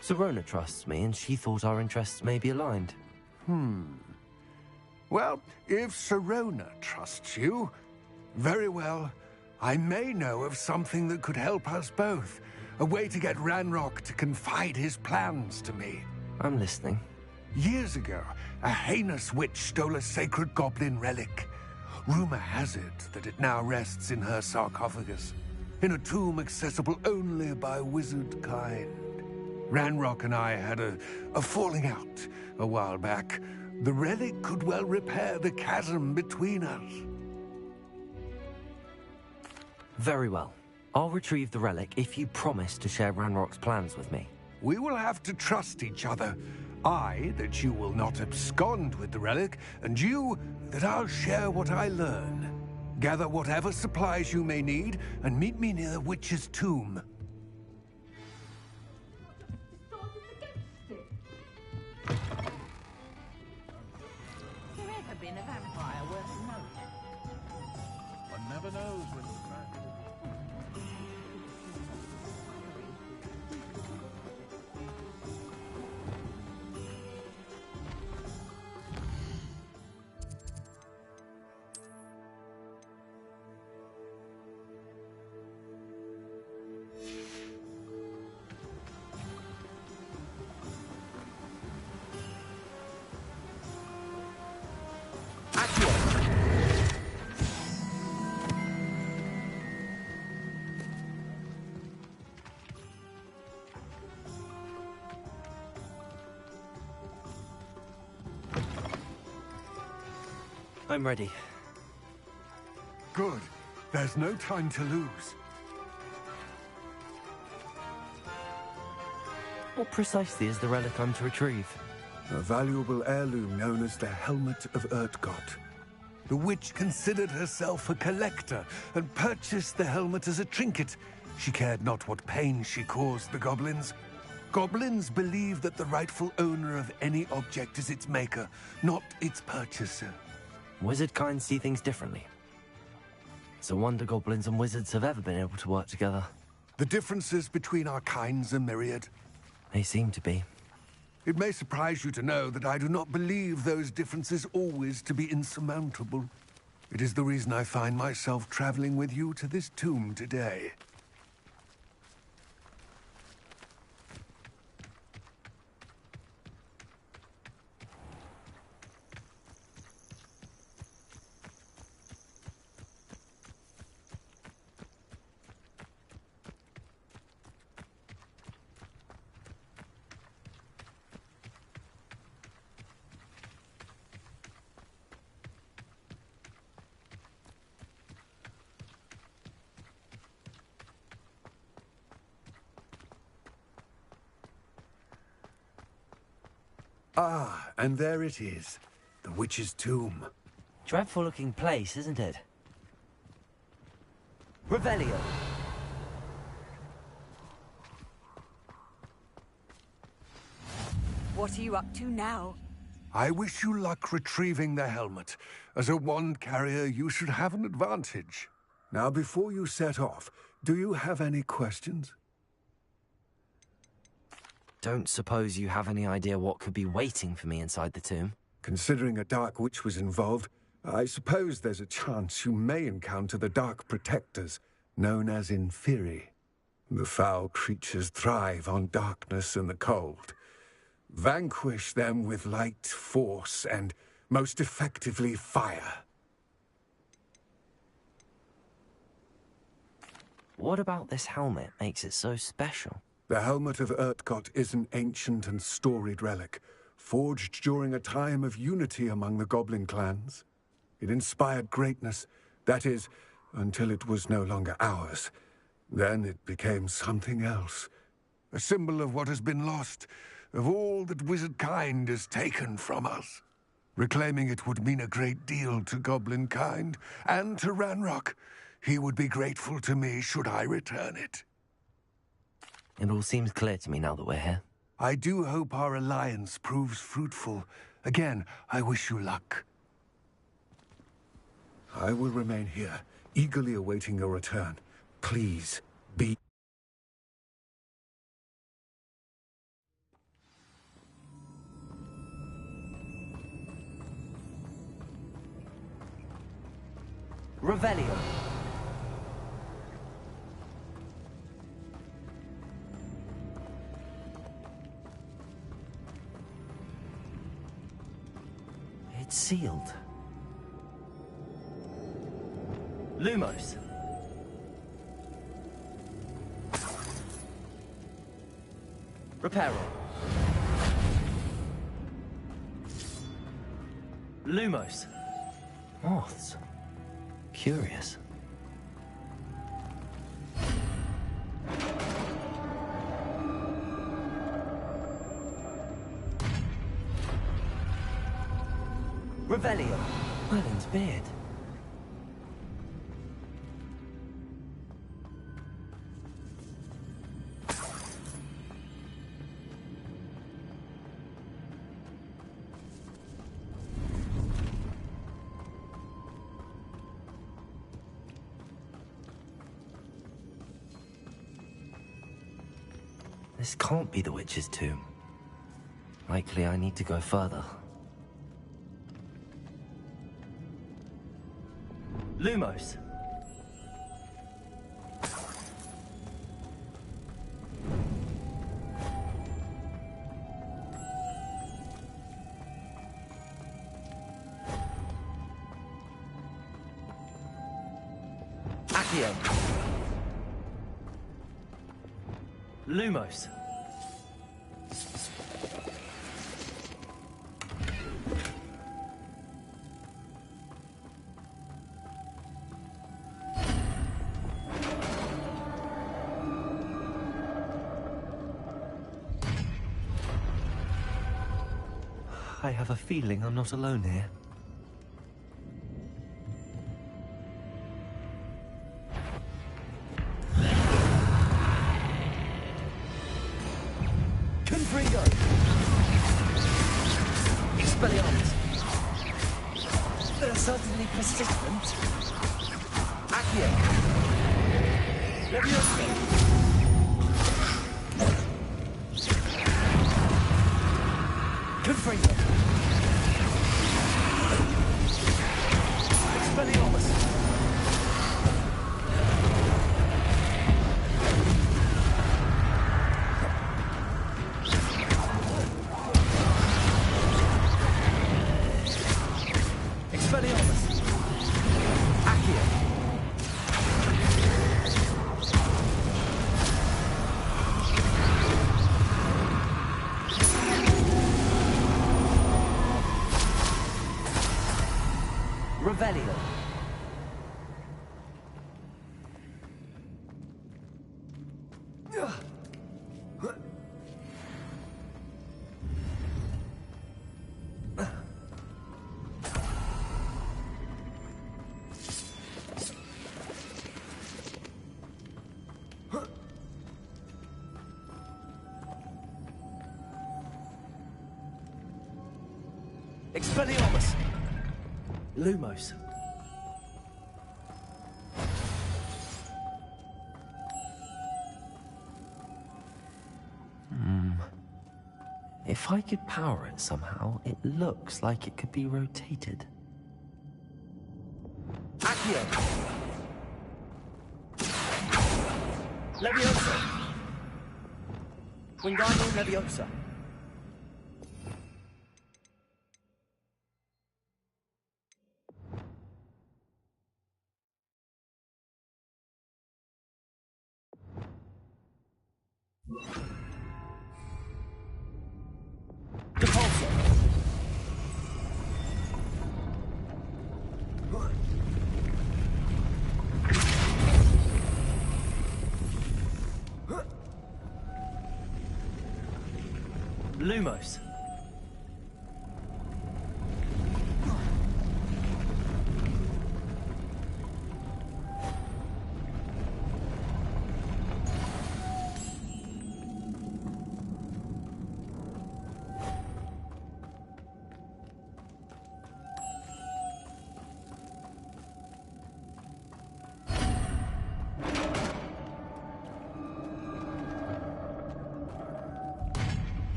Serona trusts me, and she thought our interests may be aligned. Well, if Serona trusts you, very well. I may know of something that could help us both. A way to get Ranrock to confide his plans to me. I'm listening. Years ago, a heinous witch stole a sacred goblin relic. Rumor has it that it now rests in her sarcophagus, in a tomb accessible only by wizard kind. Ranrock and I had a falling out a while back. The relic could well repair the chasm between us. Very well. I'll retrieve the relic if you promise to share Ranrock's plans with me. We will have to trust each other. I, that you will not abscond with the relic, and you, that I'll share what I learn. Gather whatever supplies you may need, and meet me near the witch's tomb. Has there ever been a vampire worth knowing? One never knows when the crack I'm ready. Good. There's no time to lose. What precisely is the relic I'm to retrieve? A valuable heirloom known as the Helmet of Urtgott. The witch considered herself a collector and purchased the helmet as a trinket. She cared not what pain she caused the goblins. Goblins believe that the rightful owner of any object is its maker, not its purchaser. Wizard kind see things differently. It's a wonder goblins and wizards have ever been able to work together. The differences between our kinds are myriad. They seem to be. It may surprise you to know that I do not believe those differences always to be insurmountable. It is the reason I find myself traveling with you to this tomb today. Ah, and there it is. The witch's tomb. Dreadful looking place, isn't it? Revelio. What are you up to now? I wish you luck retrieving the helmet. As a wand carrier, you should have an advantage. Now, before you set off, do you have any questions? Don't suppose you have any idea what could be waiting for me inside the tomb? Considering a Dark Witch was involved, I suppose there's a chance you may encounter the Dark Protectors, known as Inferi. The foul creatures thrive on darkness and the cold. Vanquish them with light, force, and most effectively fire. What about this helmet makes it so special? The helmet of Urtkot is an ancient and storied relic, forged during a time of unity among the goblin clans. It inspired greatness, that is, until it was no longer ours. Then it became something else. A symbol of what has been lost, of all that wizard kind has taken from us. Reclaiming it would mean a great deal to goblin kind, and to Ranrock. He would be grateful to me should I return it. It all seems clear to me now that we're here. I do hope our alliance proves fruitful. Again, I wish you luck. I will remain here, eagerly awaiting your return. Please, be... Revelio. It's sealed. Lumos. Reparo. Lumos. Moths. Curious. Revelio. Merlin's beard. This can't be the witch's tomb. Likely I need to go further. Lumos. Accio. Lumos. I have a feeling I'm not alone here. Confringo! Expelliarmus! They're certainly persistent. Accio! Leviosa! Confringo! Expelliarmus! Expelliarmus! Accio! Revelio. Expelliarmus! Lumos. If I could power it somehow, it looks like it could be rotated. Accio! Leviosa! Wingardium Leviosa! Depulso! Lumos.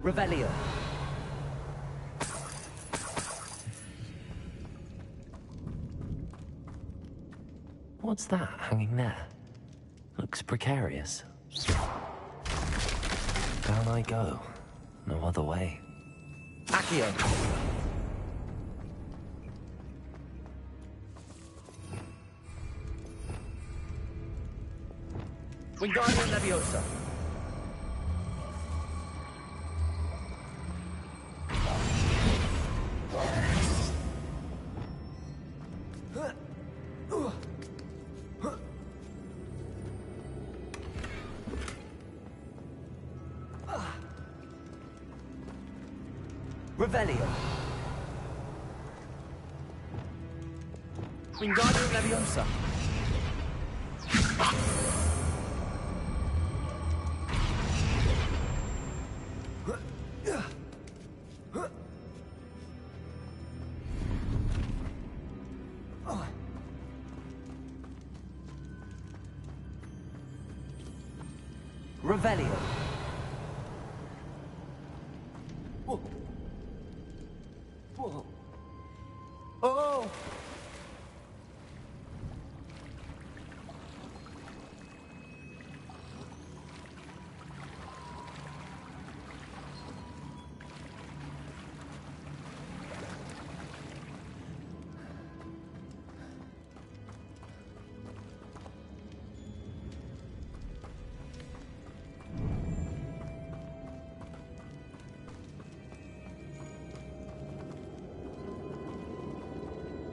Revelio. What's that hanging there? Looks precarious. Down I go. No other way. Accio. Wingardium Leviosa. Revelio. Wingardium Leviosa. Revelio. Whoa. Whoa. Oh!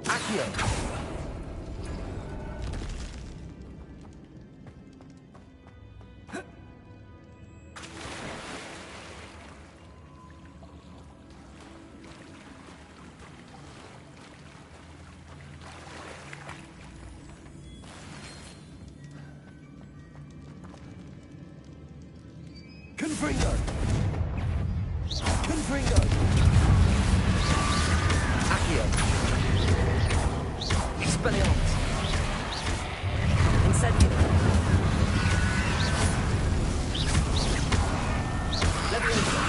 Accio. Confringo. Confringo. Accio. Expelliarmus. Incendio. Leviosa.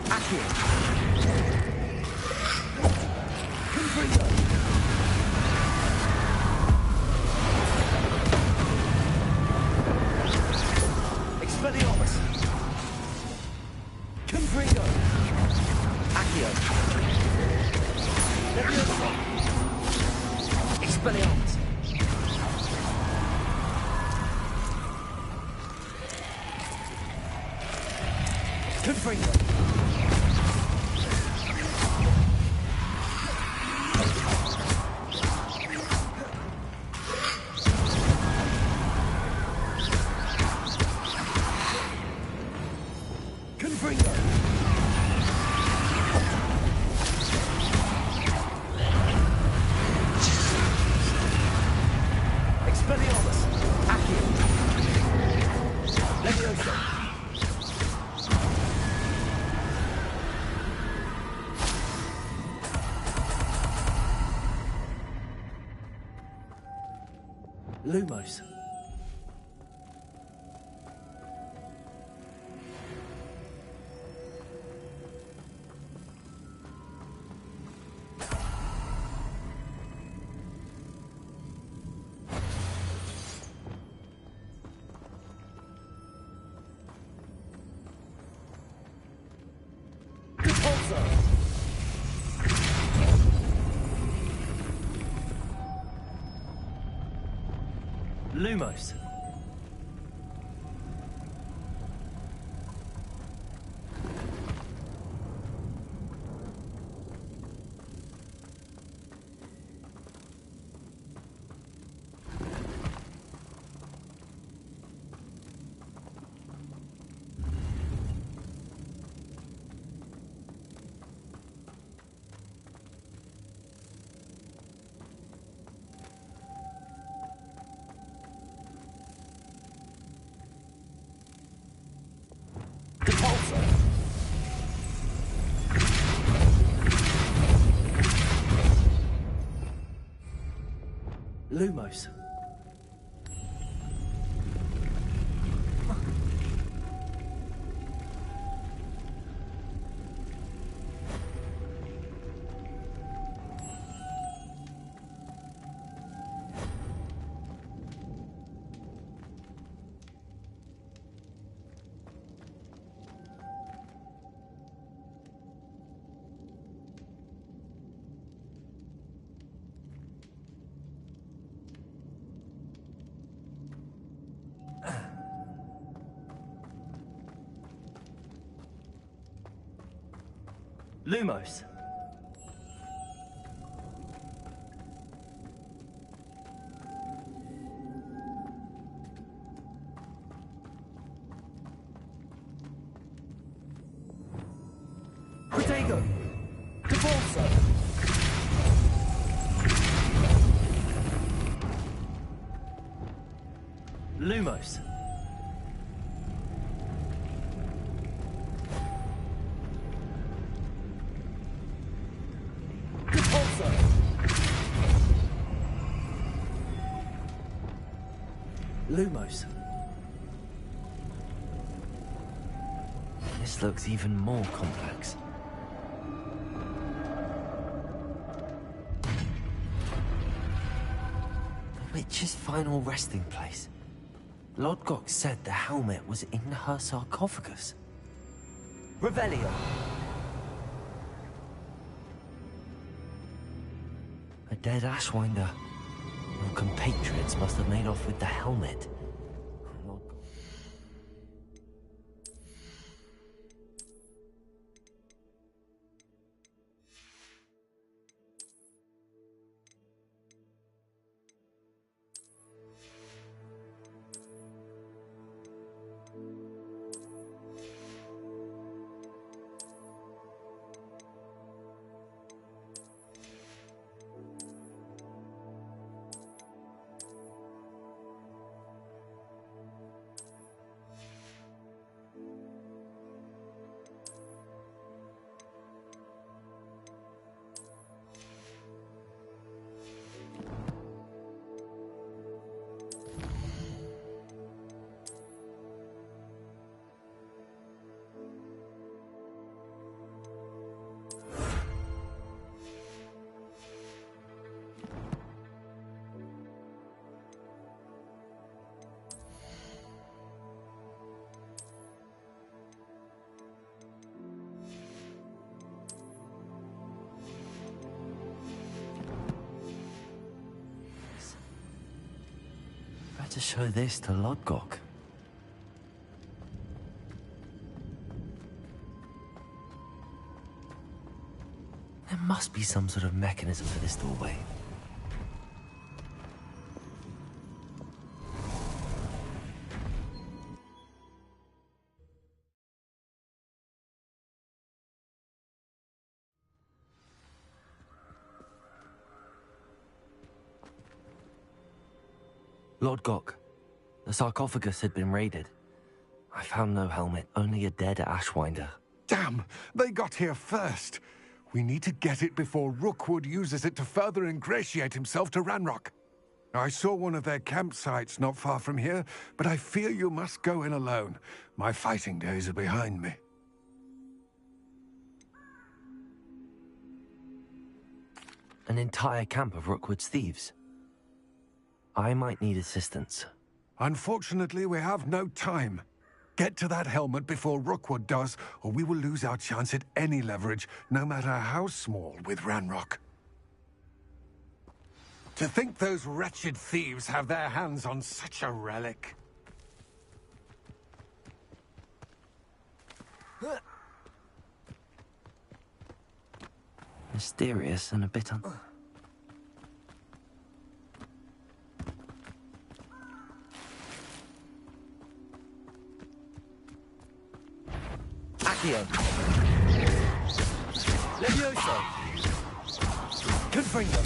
Accio. Confringo. Expelliarmus. Confringo. Accio. Leviosa. Expelliarmus. Confringo. Confringo. Expelliarmus. Accio. Leviosa. Lumos. Lumos. Lumos. Lumos. Protego. Divorso. Lumos. Lumos. This looks even more complex. The witch's final resting place. Lodgok said the helmet was in her sarcophagus. Revelio. A dead Ashwinder. Your compatriots must have made off with the helmet. To show this to Lodgok. There must be some sort of mechanism for this doorway. Lodgok, the sarcophagus had been raided. I found no helmet, only a dead Ashwinder. Damn! They got here first. We need to get it before Rookwood uses it to further ingratiate himself to Ranrock. I saw one of their campsites not far from here, but I fear you must go in alone. My fighting days are behind me. An entire camp of Rookwood's thieves. I might need assistance. Unfortunately, we have no time. Get to that helmet before Rookwood does, or we will lose our chance at any leverage, no matter how small, with Ranrock. To think those wretched thieves have their hands on such a relic. Mysterious and a bit Accio. Levioso. Confringo.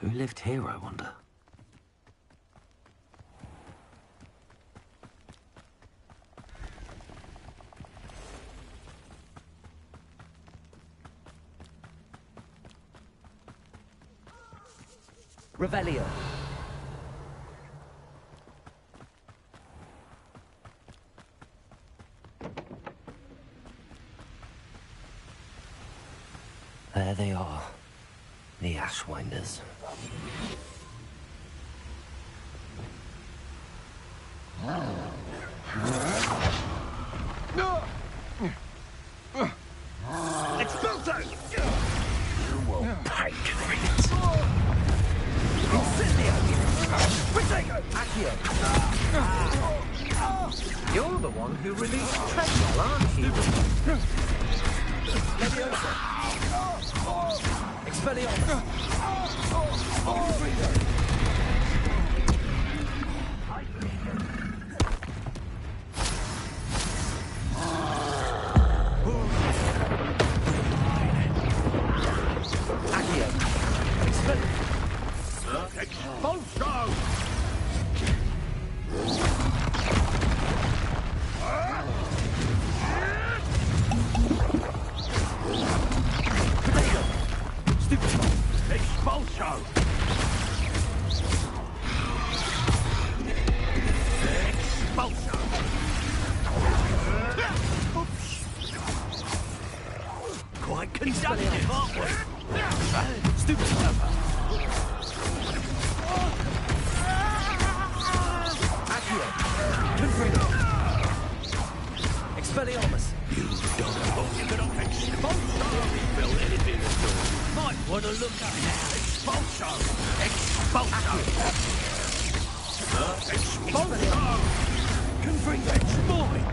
Who lived here, I wonder? Revelio. There they are, the Ashwinders. Expulso! You will pay for it. Incendio! Protego! Accio! You're the one who released Treadwell, aren't you? Leviosa! Expelliarmus! Quite conductive, aren't we? Stupid Accio! Confringo! Expelliarmus! You don't know you could Expulso! Rebuild anything at all. Might want to look up now. Expulso! Expulso! Expulso! Confringo! Exploit!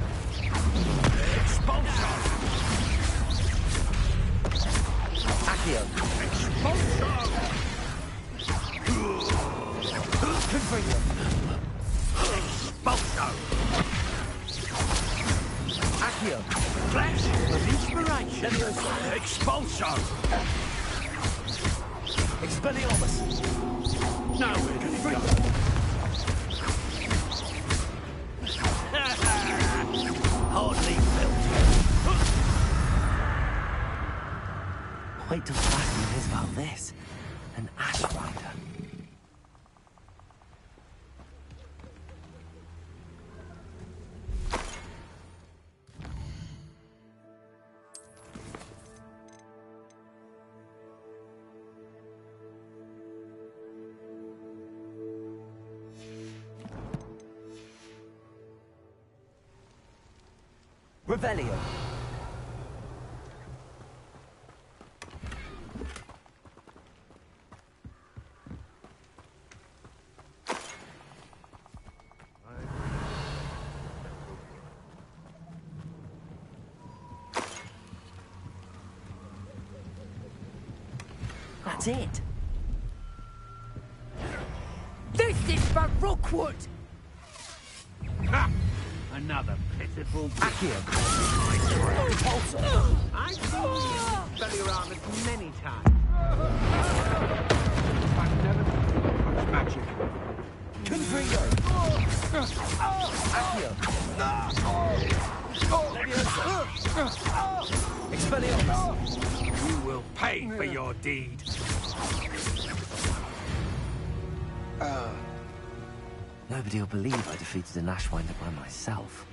Expulso! Accio! Expulso! Confringo! Expulso! Accio! Flash of inspiration! Expulso! Expelliarmus! Now we're going to go. Hardly built. Wait till Sebastian hears about this. An Ashwinder. Revelio. That's it. This is for Rookwood! Ha! Another pitiful... Accio! I've seen you Expelliarmus many times. I've never seen such magic. Confringo! Accio! Expelliarmus! You will pay for your deed. Nobody will believe I defeated an Ashwinder by myself.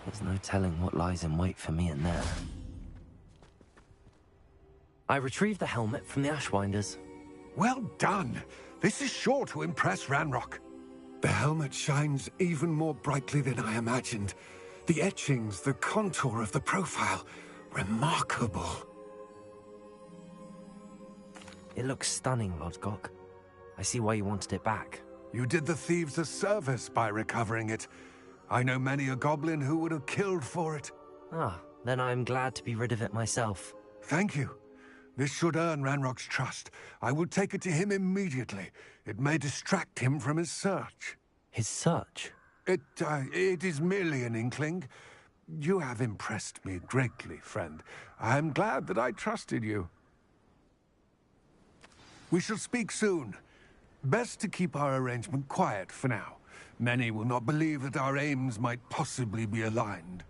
There's no telling what lies in wait for me in there. I retrieved the helmet from the Ashwinders. Well done! This is sure to impress Ranrock. The helmet shines even more brightly than I imagined. The etchings, the contour of the profile, remarkable. It looks stunning, Lodgok. I see why you wanted it back. You did the thieves a service by recovering it. I know many a goblin who would have killed for it. Ah, then I'm glad to be rid of it myself. Thank you. This should earn Ranrock's trust. I will take it to him immediately. It may distract him from his search. His search? It is merely an inkling. You have impressed me greatly, friend. I am glad that I trusted you. We shall speak soon. Best to keep our arrangement quiet for now. Many will not believe that our aims might possibly be aligned.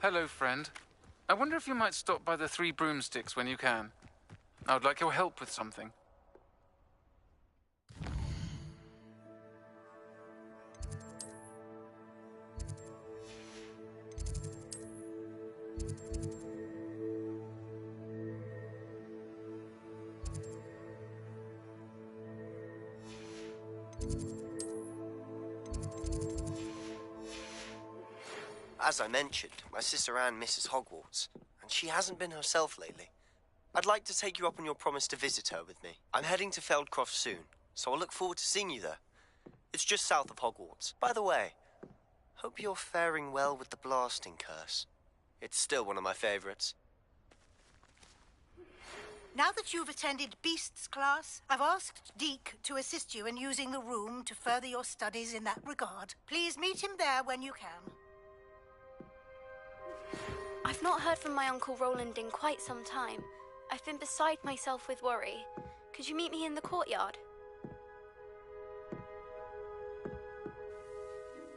Hello, friend. I wonder if you might stop by the Three Broomsticks when you can. I would like your help with something. As I mentioned, my sister Anne misses Hogwarts, and she hasn't been herself lately. I'd like to take you up on your promise to visit her with me. I'm heading to Feldcroft soon, so I'll look forward to seeing you there. It's just south of Hogwarts. By the way, hope you're faring well with the blasting curse. It's still one of my favorites. Now that you've attended Beasts class, I've asked Deke to assist you in using the room to further your studies in that regard. Please meet him there when you can. I've not heard from my Uncle Roland in quite some time. I've been beside myself with worry. Could you meet me in the courtyard?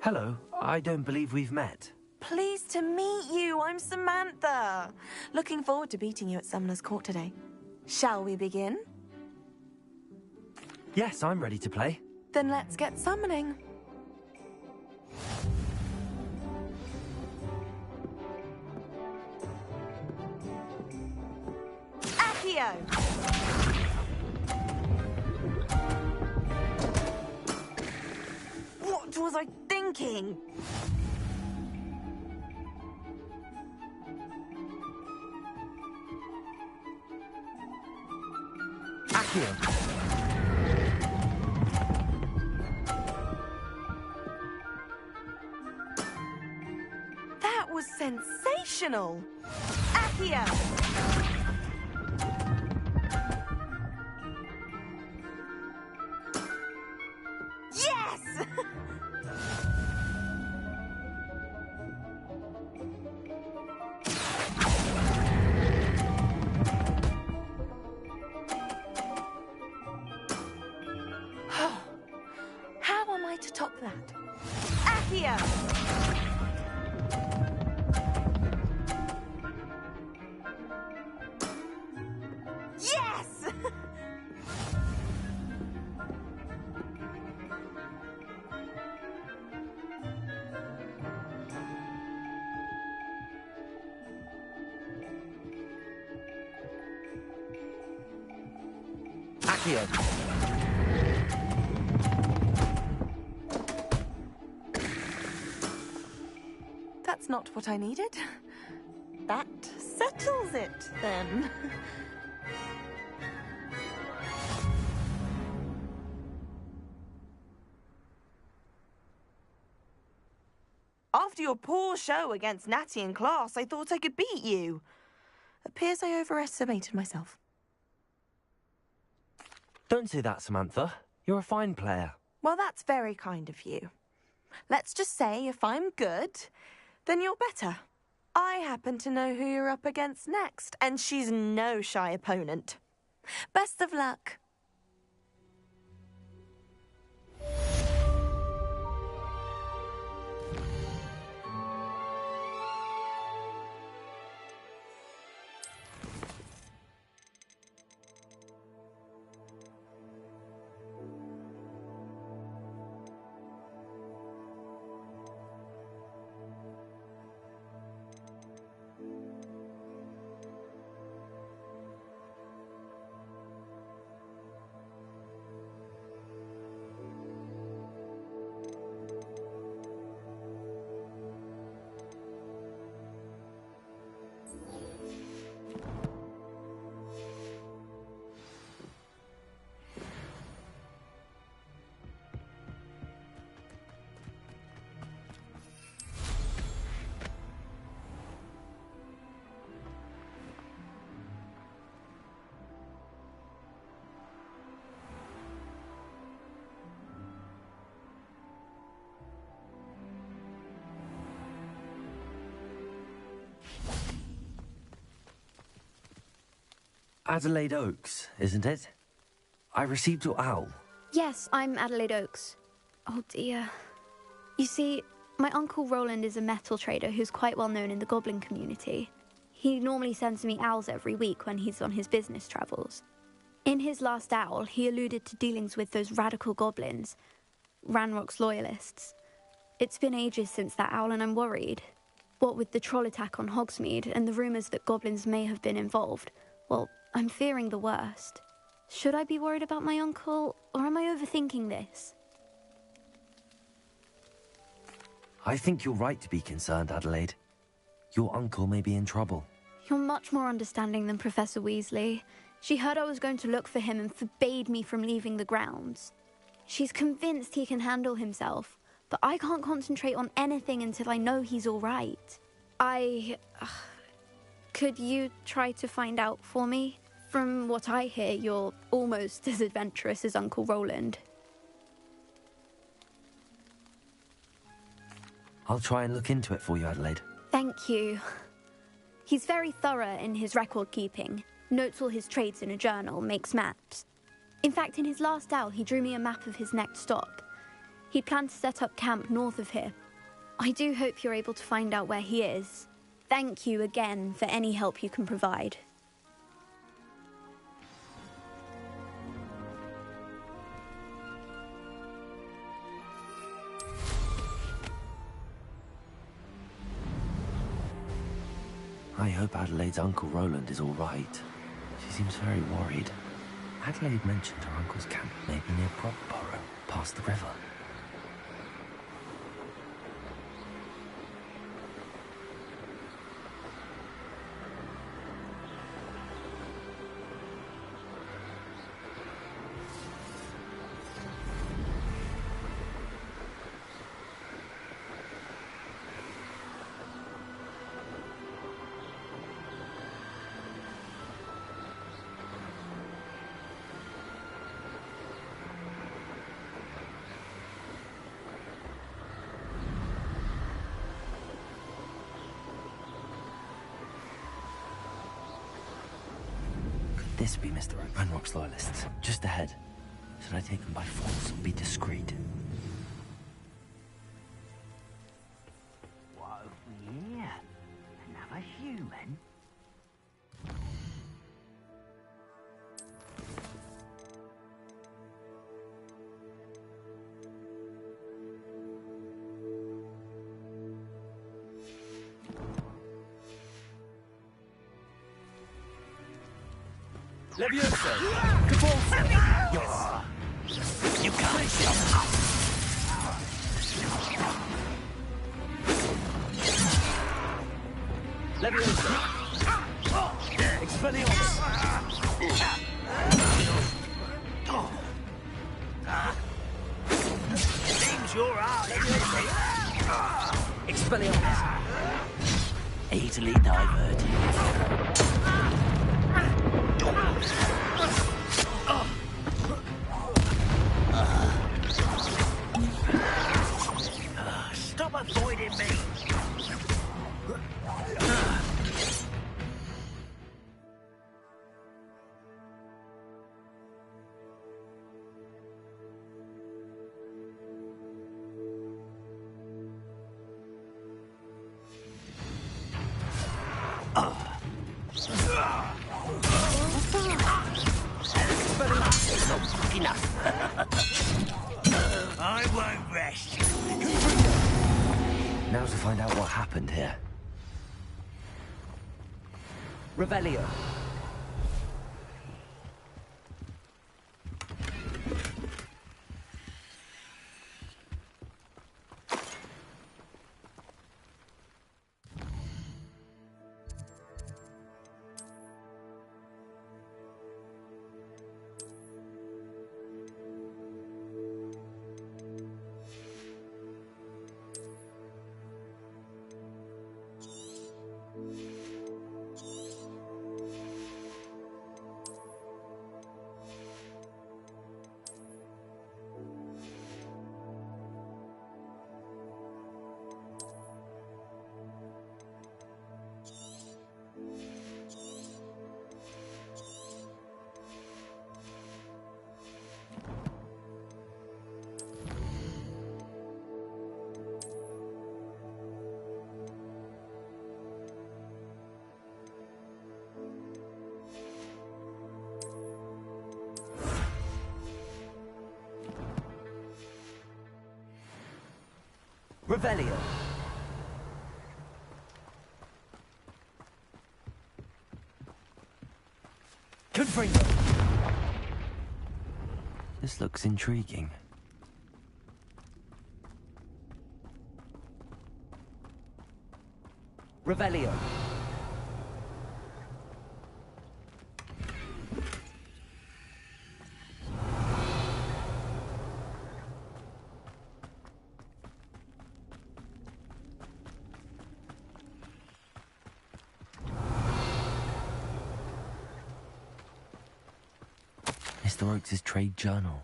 Hello, I don't believe we've met. Pleased to meet you. I'm Samantha. Looking forward to beating you at Summoner's Court today. Shall we begin? Yes, I'm ready to play. Then let's get summoning. Accio! What was I thinking? Accio! That was sensational! Accio! Yes! How am I to top that? Accio! Yes! Accio! That's not what I needed. That settles it, then. After your poor show against Natty in class, I thought I could beat you. Appears I overestimated myself. Don't say that, Samantha. You're a fine player. Well, that's very kind of you. Let's just say if I'm good, Then you're better. I happen to know who you're up against next, and she's no shy opponent. Best of luck. Adelaide Oaks, isn't it? I received your owl. Yes, I'm Adelaide Oaks. Oh dear. You see, my Uncle Roland is a metal trader who's quite well known in the goblin community. He normally sends me owls every week when he's on his business travels. In his last owl, he alluded to dealings with those radical goblins, Ranrock's loyalists. It's been ages since that owl and I'm worried. What with the troll attack on Hogsmeade and the rumours that goblins may have been involved, well, I'm fearing the worst. Should I be worried about my uncle, or am I overthinking this? I think you're right to be concerned, Adelaide. Your uncle may be in trouble. You're much more understanding than Professor Weasley. She heard I was going to look for him and forbade me from leaving the grounds. She's convinced he can handle himself, but I can't concentrate on anything until I know he's all right. Could you try to find out for me? From what I hear, you're almost as adventurous as Uncle Roland. I'll try and look into it for you, Adelaide. Thank you. He's very thorough in his record keeping. Notes all his trades in a journal, makes maps. In fact, in his last owl, he drew me a map of his next stop. He planned to set up camp north of here. I do hope you're able to find out where he is. Thank you again for any help you can provide. I hope Adelaide's Uncle Roland is all right. She seems very worried. Adelaide mentioned her uncle's camp may be near Brockborough, past the river. This be Mr. Ranrock's loyalists, just ahead. Should I take them by force or be discreet? What have we here? Another human? Levioso! Yes! You can't stop. Levioso! Expelliarmus! Seems you're out. Expelliarmus! Easily diverted. Stop avoiding me! flesh. Now to find out what happened here. Revelio. Revelio. Confringo. This looks intriguing. Revelio. Mr. Oakes' trade journal.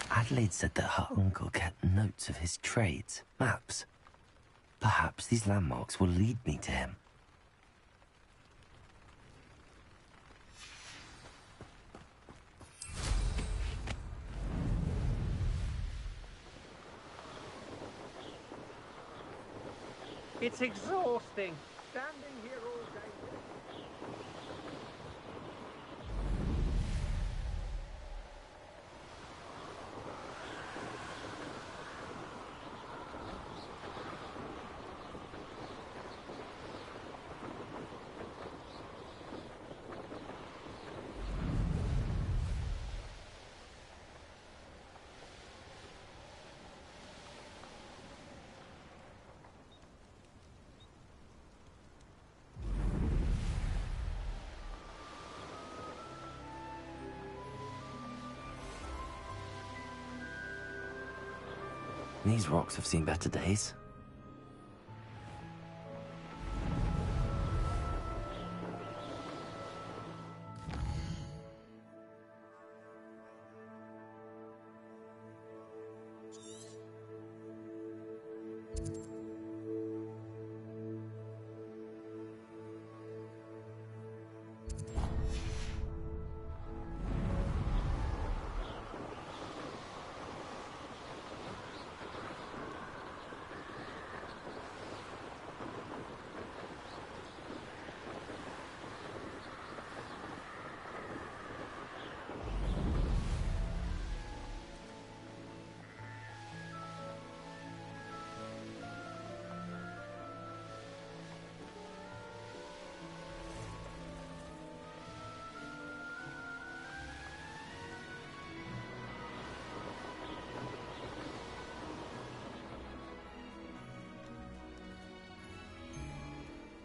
Adelaide said that her uncle kept notes of his trades, maps. Perhaps these landmarks will lead me to him. It's exhausting, standing here all day. These rocks have seen better days.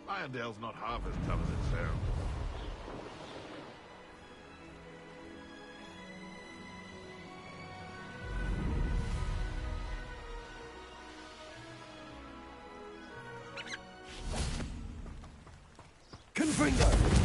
Irondale's not half as tough as it sounds. Confringo.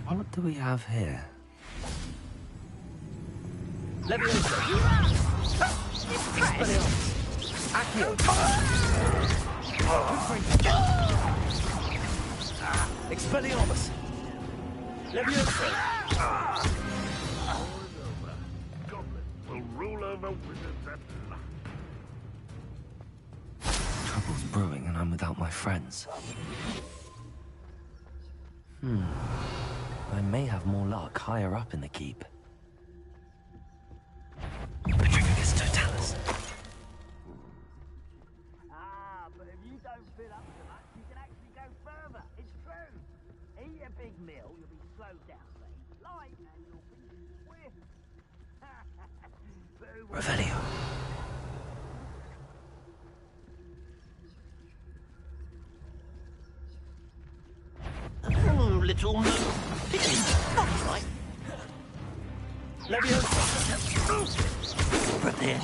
What do we have here? Leviosa! Accio! Expelliarmus! Leviosa! Goblins will rule over wizards at last. Trouble's brewing and I'm without my friends. I may have more luck higher up in the keep. Petrificus totalis. But if you don't fill up so much, you can actually go further. It's true. Eat a big meal, you'll be slowed down, say. Light, and you'll be swift. Revelio. Oh, little move. Not right. Leviosa. Prepare.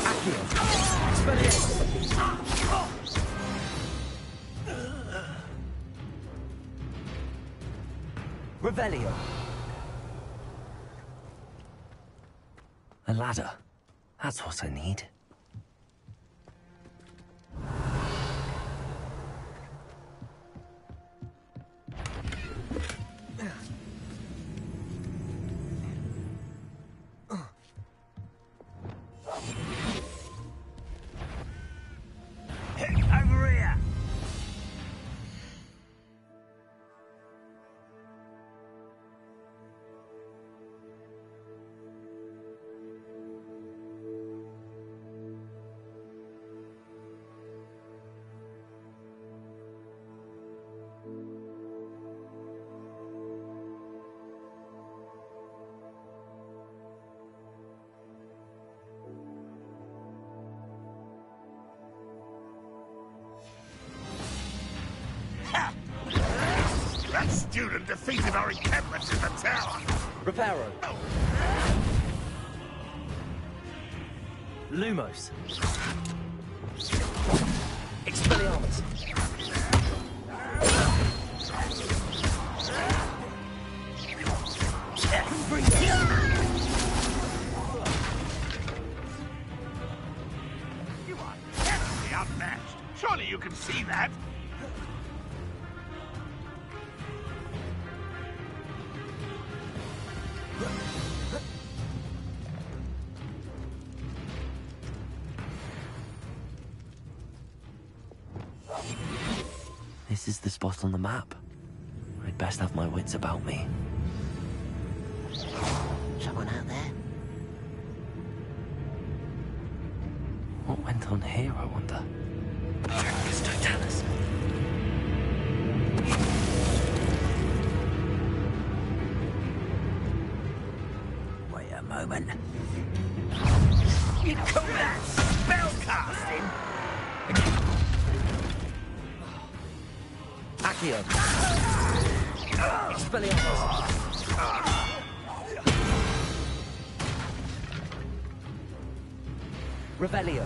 Accio. Expelliarmus. Revelio. A ladder. That's what I need. Over here. That student defeated our encampment in the tower. Reparo. Lumos. Expelliarmus. You are terribly unmatched. Surely you can see that. This is the spot on the map. I'd best have my wits about me. Someone out there? What went on here, I wonder? Petrificus totalis. Wait a moment. You call that spellcasting? Accio. Expelliarmus. Revelio.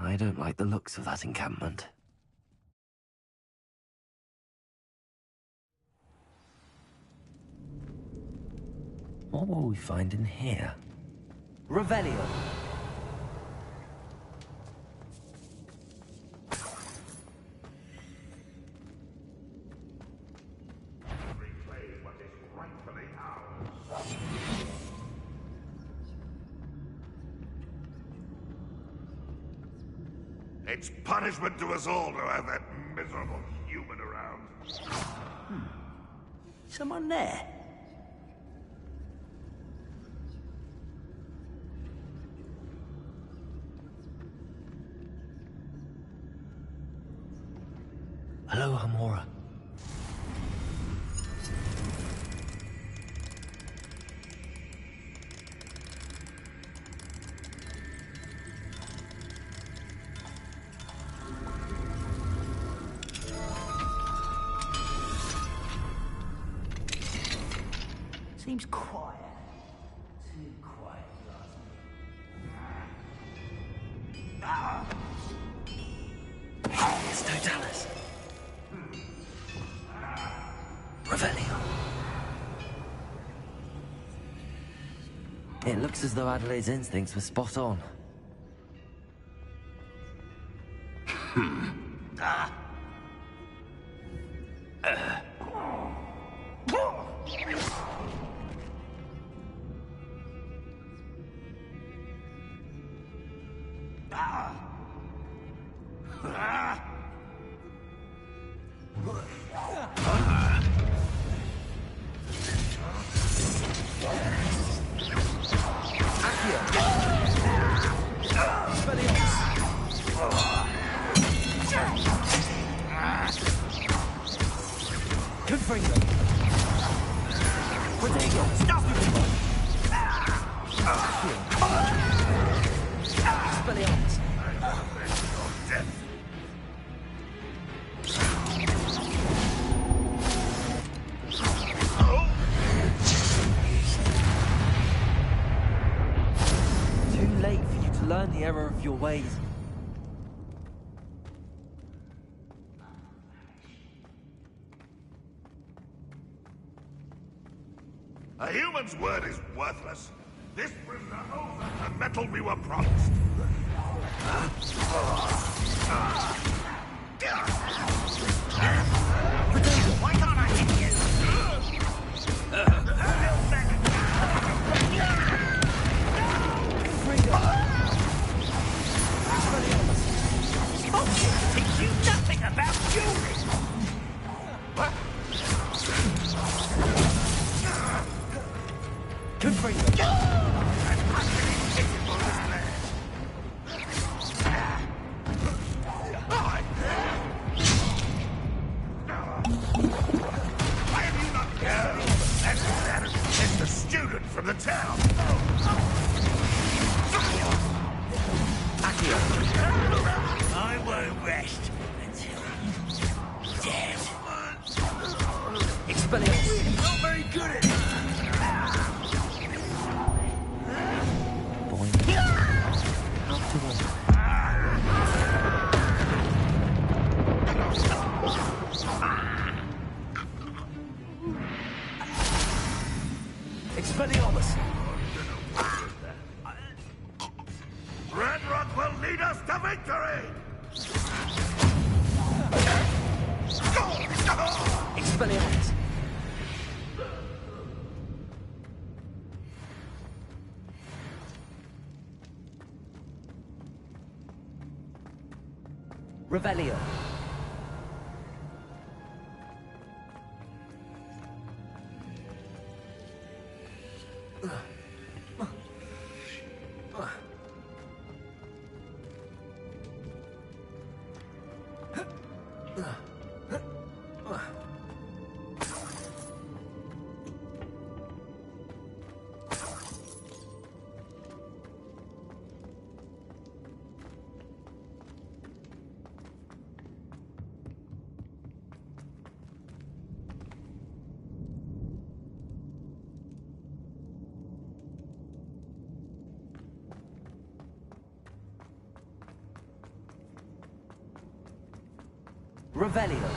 I don't like the looks of that encampment. What will we find in here? Revelio. Reclaim what is rightfully ours. It's punishment to us all to have that miserable human around. Someone there? Hello, Hamora. Seems quiet. Too quiet, It's Totalis. Revelio. It looks as though Adelaide's instincts were spot on. Learn the error of your ways. A human's word is worthless. This prisoner owes us the metal we were promised. Why can't I hit you? Teach you nothing about jewelry! Why have you not cared? It's the student from the town. I won't rest until you're dead. Expelliarmus. Not very good at it. Expelliarmus. Red Rock will lead us to victory! Expelliarmus. Revelio. Revelio.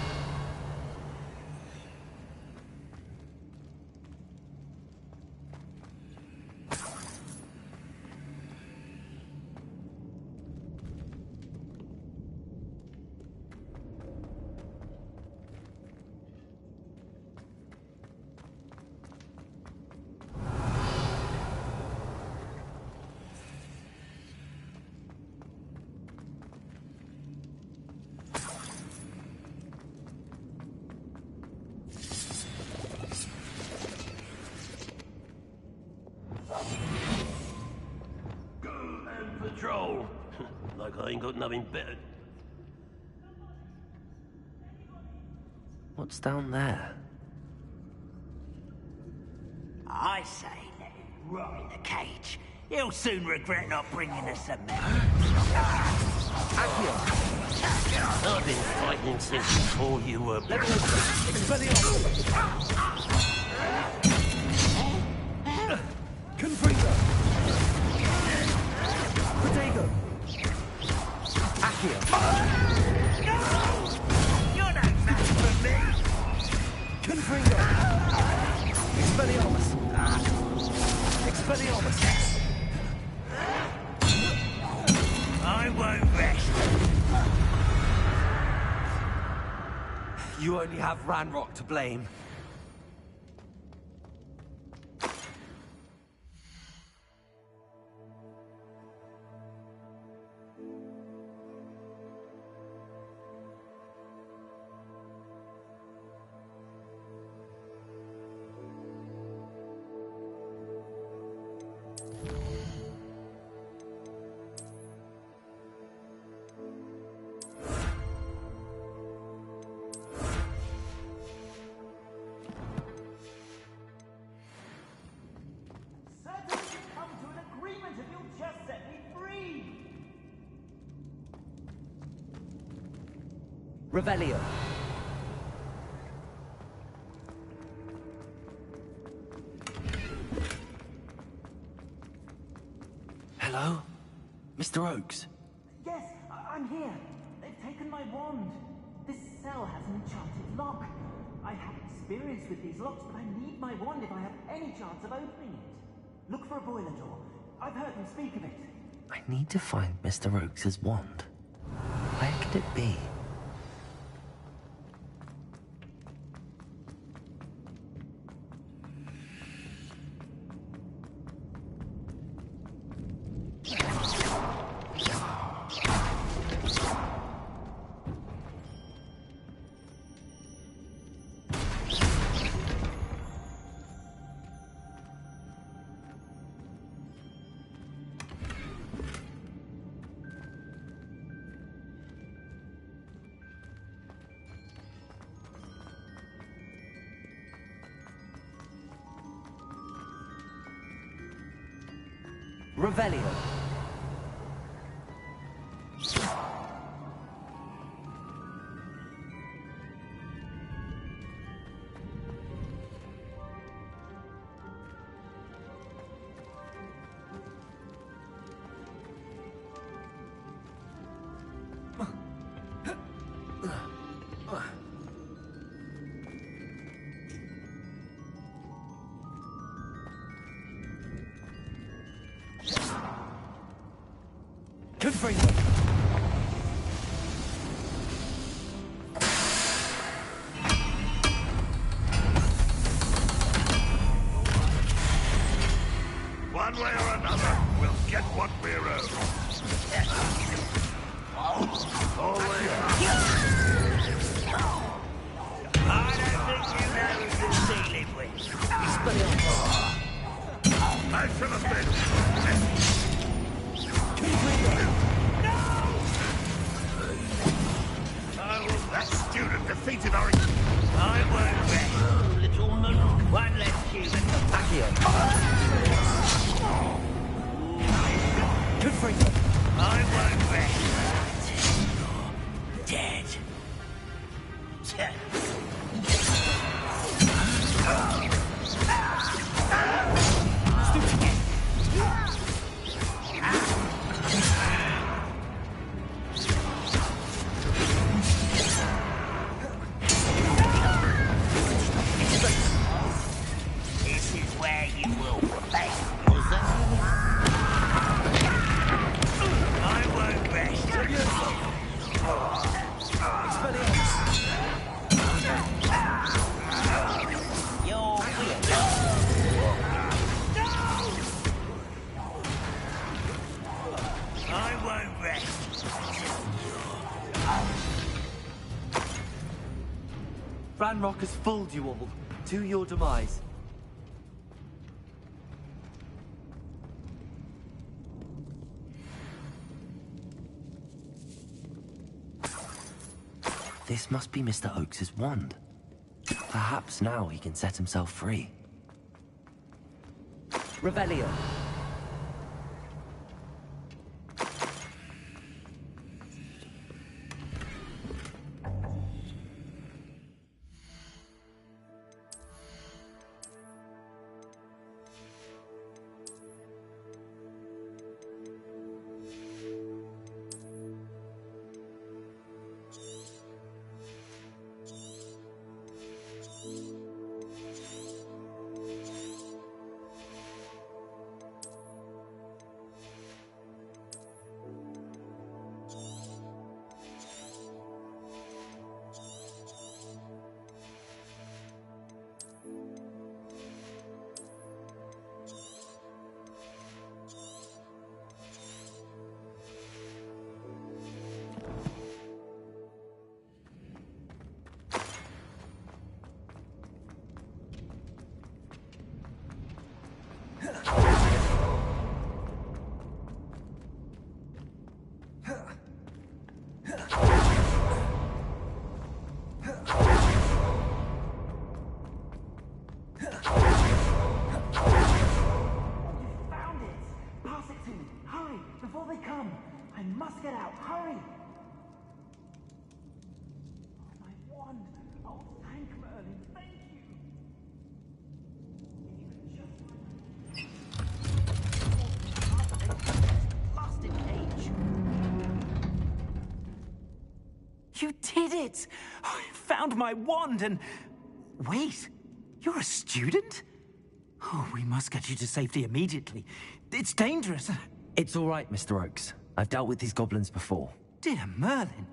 Patrol. Like I ain't got nothing better. What's down there? I say let him rot in the cage. He'll soon regret not bringing us a medal. I've been fighting since before you were... Accio. You're no match for me! Confringo. Expelliarmus. Expelliarmus. I won't rest. You only have Ranrock to blame. Revelio. Hello? Mr. Oakes? Yes, I'm here. They've taken my wand. This cell has an enchanted lock. I have experience with these locks, but I need my wand if I have any chance of opening it. Look for a boiler door. I've heard them speak of it. I need to find Mr. Oakes' wand. Where could it be? Revelio. Confringo. One way or another, we'll get what we're owed. Always. I don't think you know who you're dealing with. I should have been. That student defeated our... I won't rest, little moon. One less human. Accio. Confringo. I won't rest. Dead. This is where you will fail. I won't rest. You're weak. I won't rest. Ranrock has fooled you all. To your demise. This must be Mr. Oakes' wand. Perhaps now he can set himself free. Revelio. did it! I found my wand and... Wait, you're a student? Oh, we must get you to safety immediately. It's dangerous. It's all right, Mr. Oakes. I've dealt with these goblins before. Dear Merlin,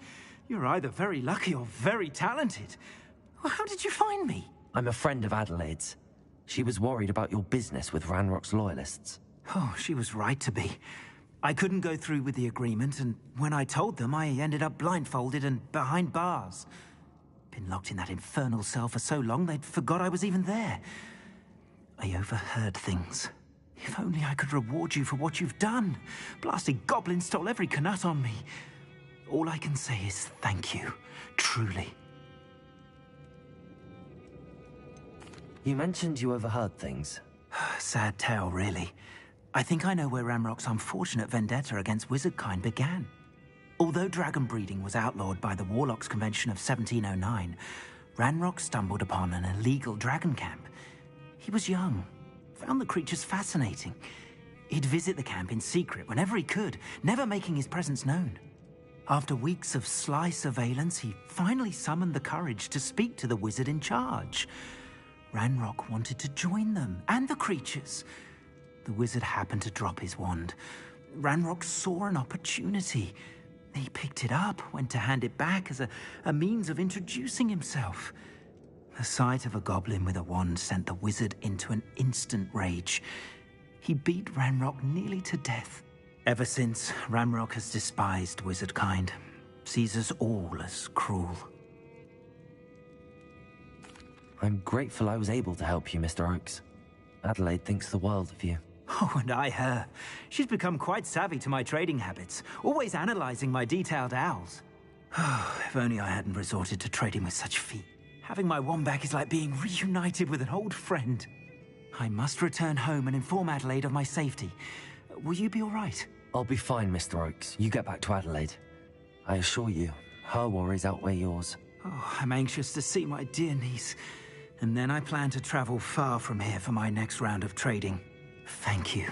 you're either very lucky or very talented. Well, how did you find me? I'm a friend of Adelaide's. She was worried about your business with Ranrock's loyalists. Oh, she was right to be. I couldn't go through with the agreement, and when I told them, I ended up blindfolded and behind bars. Been locked in that infernal cell for so long, they'd forgot I was even there. I overheard things. If only I could reward you for what you've done. Blasted goblins stole every Knut on me. All I can say is thank you, truly. You mentioned you overheard things. Sad tale, really. I think I know where Ranrock's unfortunate vendetta against wizardkind began. Although dragon breeding was outlawed by the Warlocks Convention of 1709, Ranrock stumbled upon an illegal dragon camp. He was young, found the creatures fascinating. He'd visit the camp in secret whenever he could, never making his presence known. After weeks of sly surveillance, he finally summoned the courage to speak to the wizard in charge. Ranrock wanted to join them, and the creatures. The wizard happened to drop his wand. Ranrock saw an opportunity. He picked it up, went to hand it back as a means of introducing himself. The sight of a goblin with a wand sent the wizard into an instant rage. He beat Ranrock nearly to death. Ever since, Ranrock has despised wizardkind, sees us all as cruel. I'm grateful I was able to help you, Mr. Oakes. Adelaide thinks the world of you. Oh, and I her. She's become quite savvy to my trading habits, always analyzing my detailed owls. If only I hadn't resorted to trading with such feet. Having my wand back is like being reunited with an old friend. I must return home and inform Adelaide of my safety. Will you be all right? I'll be fine, Mr. Oakes. You get back to Adelaide. I assure you, her worries outweigh yours. Oh, I'm anxious to see my dear niece. And then I plan to travel far from here for my next round of trading. Thank you.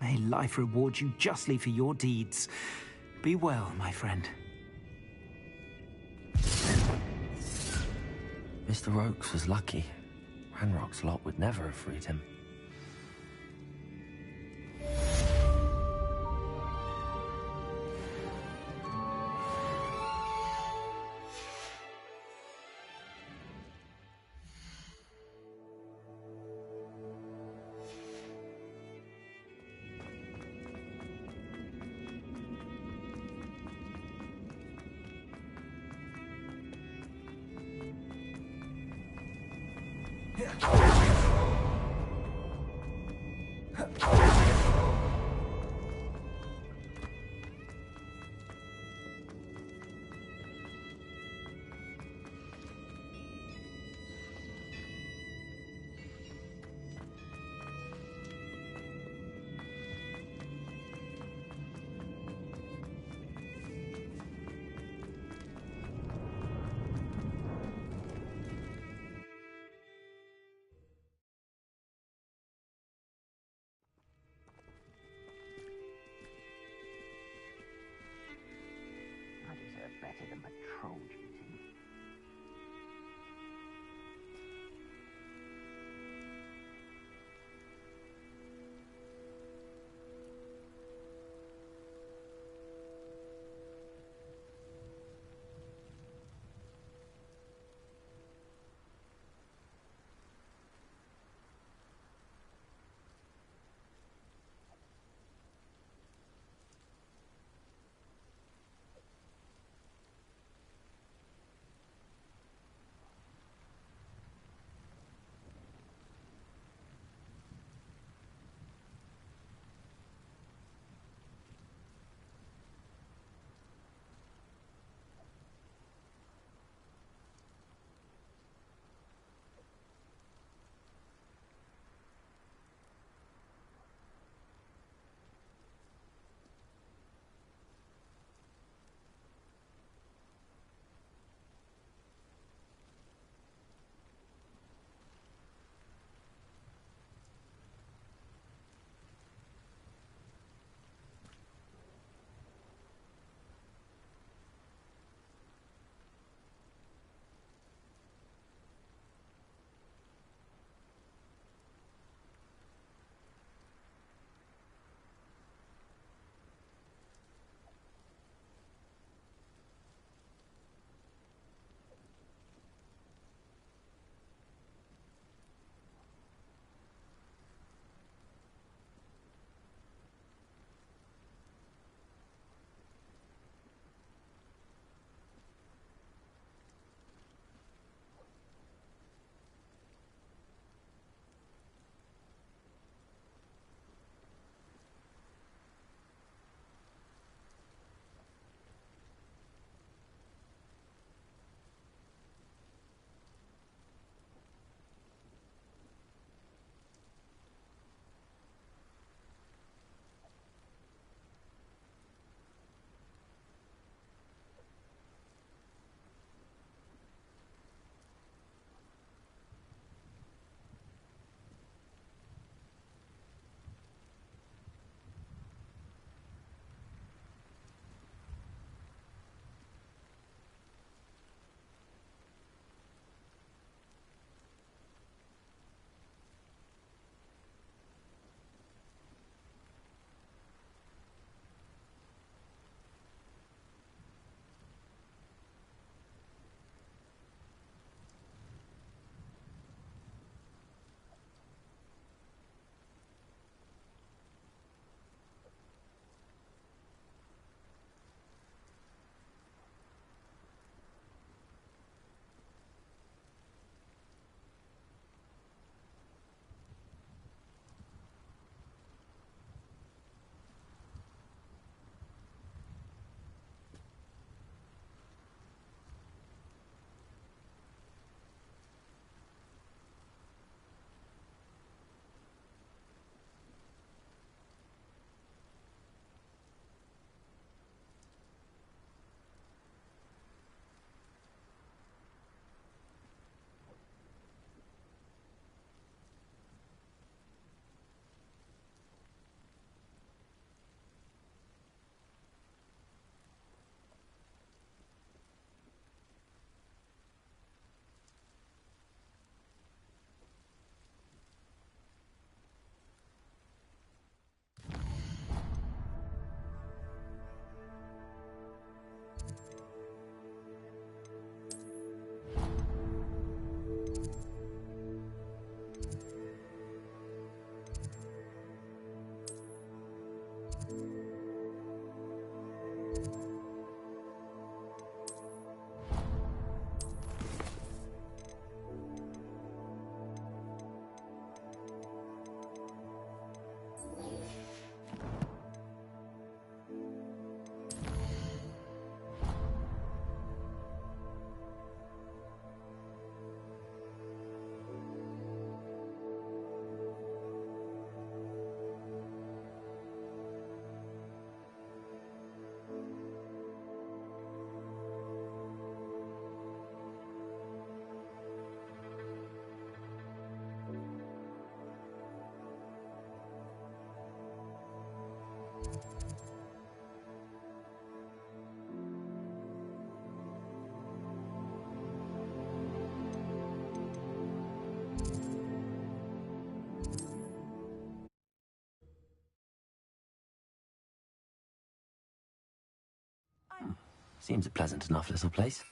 May life reward you justly for your deeds. Be well, my friend. Mr. Oakes was lucky. Ranrock's lot would never have freed him. Seems a pleasant enough little place.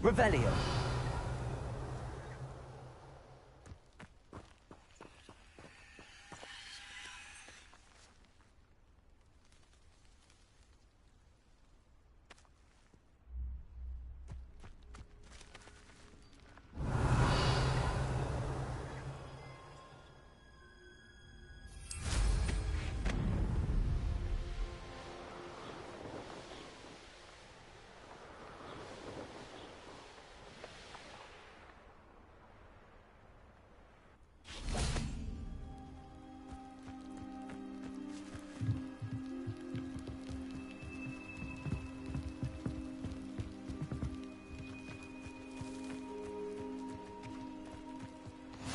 Revelio.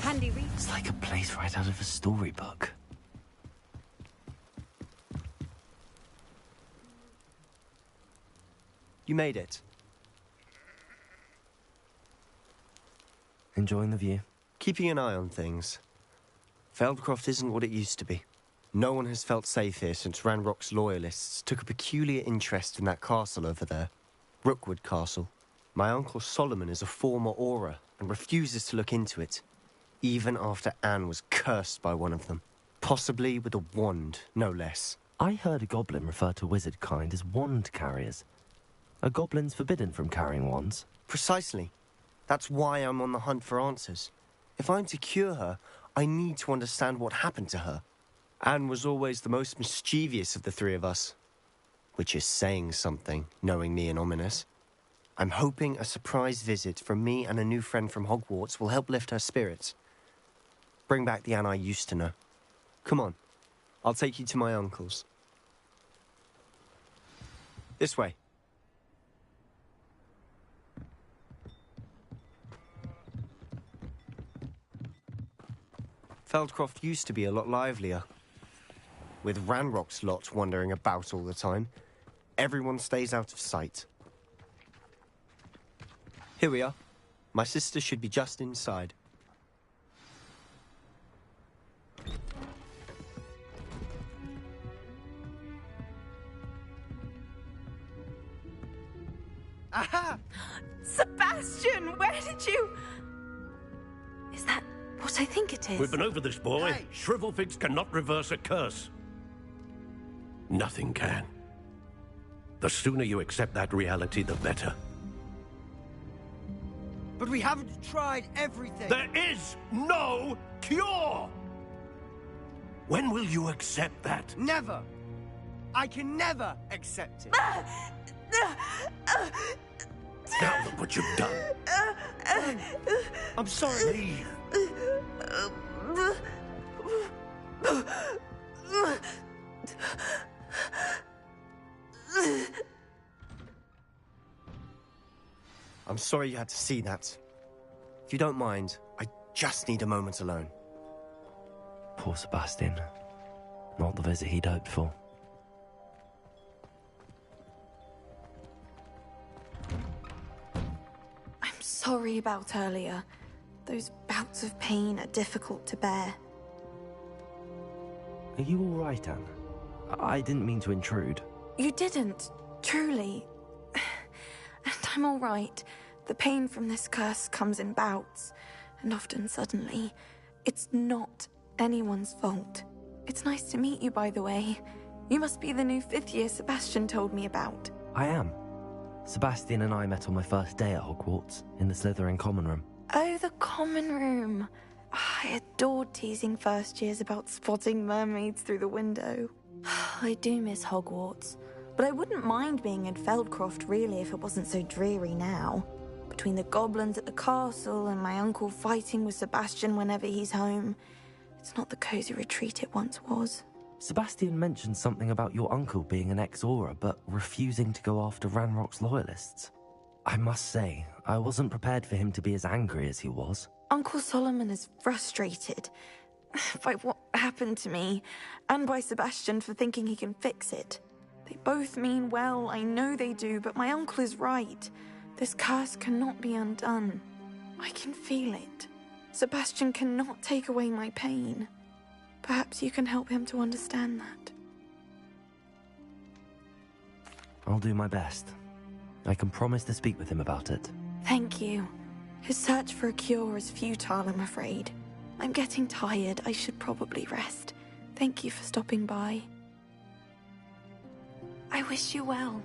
Handy read. It's like a place right out of a storybook. You made it. Enjoying the view? Keeping an eye on things. Feldcroft isn't what it used to be. No one has felt safe here since Ranrock's loyalists took a peculiar interest in that castle over there. Rookwood Castle. My uncle Solomon is a former Auror and refuses to look into it, even after Anne was cursed by one of them. Possibly with a wand, no less. I heard a goblin refer to wizard kind as wand carriers. Are goblins forbidden from carrying wands? Precisely. That's why I'm on the hunt for answers. If I'm to cure her, I need to understand what happened to her. Anne was always the most mischievous of the three of us. Which is saying something, knowing me and Ominous. I'm hoping a surprise visit from me and a new friend from Hogwarts will help lift her spirits. Bring back the Anne I used to know. Come on, I'll take you to my uncle's. This way. Feldcroft used to be a lot livelier. With Ranrock's lot wandering about all the time, everyone stays out of sight. Here we are. My sister should be just inside. Aha! Sebastian, where did you... Is that what I think it is? We've been over this, boy. Hey. Shrivelfigs cannot reverse a curse. Nothing can. The sooner you accept that reality, the better. But we haven't tried everything. There is no cure! When will you accept that? Never. I can never accept it. Now look what you've done. I'm sorry. Leave. I'm sorry you had to see that. If you don't mind, I just need a moment alone. Poor Sebastian. Not the visit he'd hoped for. I'm sorry about earlier. Those bouts of pain are difficult to bear. Are you all right, Anne? I didn't mean to intrude. You didn't, truly. And I'm all right. The pain from this curse comes in bouts, and often suddenly. It's not anyone's fault. It's nice to meet you, by the way. You must be the new 5th year Sebastian told me about. I am. Sebastian and I met on my first day at Hogwarts, in the Slytherin common room. Oh, the common room. I adored teasing first years about spotting mermaids through the window. I do miss Hogwarts, but I wouldn't mind being in Feldcroft really if it wasn't so dreary now. Between the goblins at the castle and my uncle fighting with Sebastian whenever he's home, it's not the cozy retreat it once was. Sebastian mentioned something about your uncle being an ex-Auror, but refusing to go after Ranrock's loyalists. I must say, I wasn't prepared for him to be as angry as he was. Uncle Solomon is frustrated by what happened to me, and by Sebastian for thinking he can fix it. They both mean well, I know they do, but my uncle is right. This curse cannot be undone. I can feel it. Sebastian cannot take away my pain. Perhaps you can help him to understand that. I'll do my best. I can promise to speak with him about it. Thank you. His search for a cure is futile, I'm afraid. I'm getting tired. I should probably rest. Thank you for stopping by. I wish you well.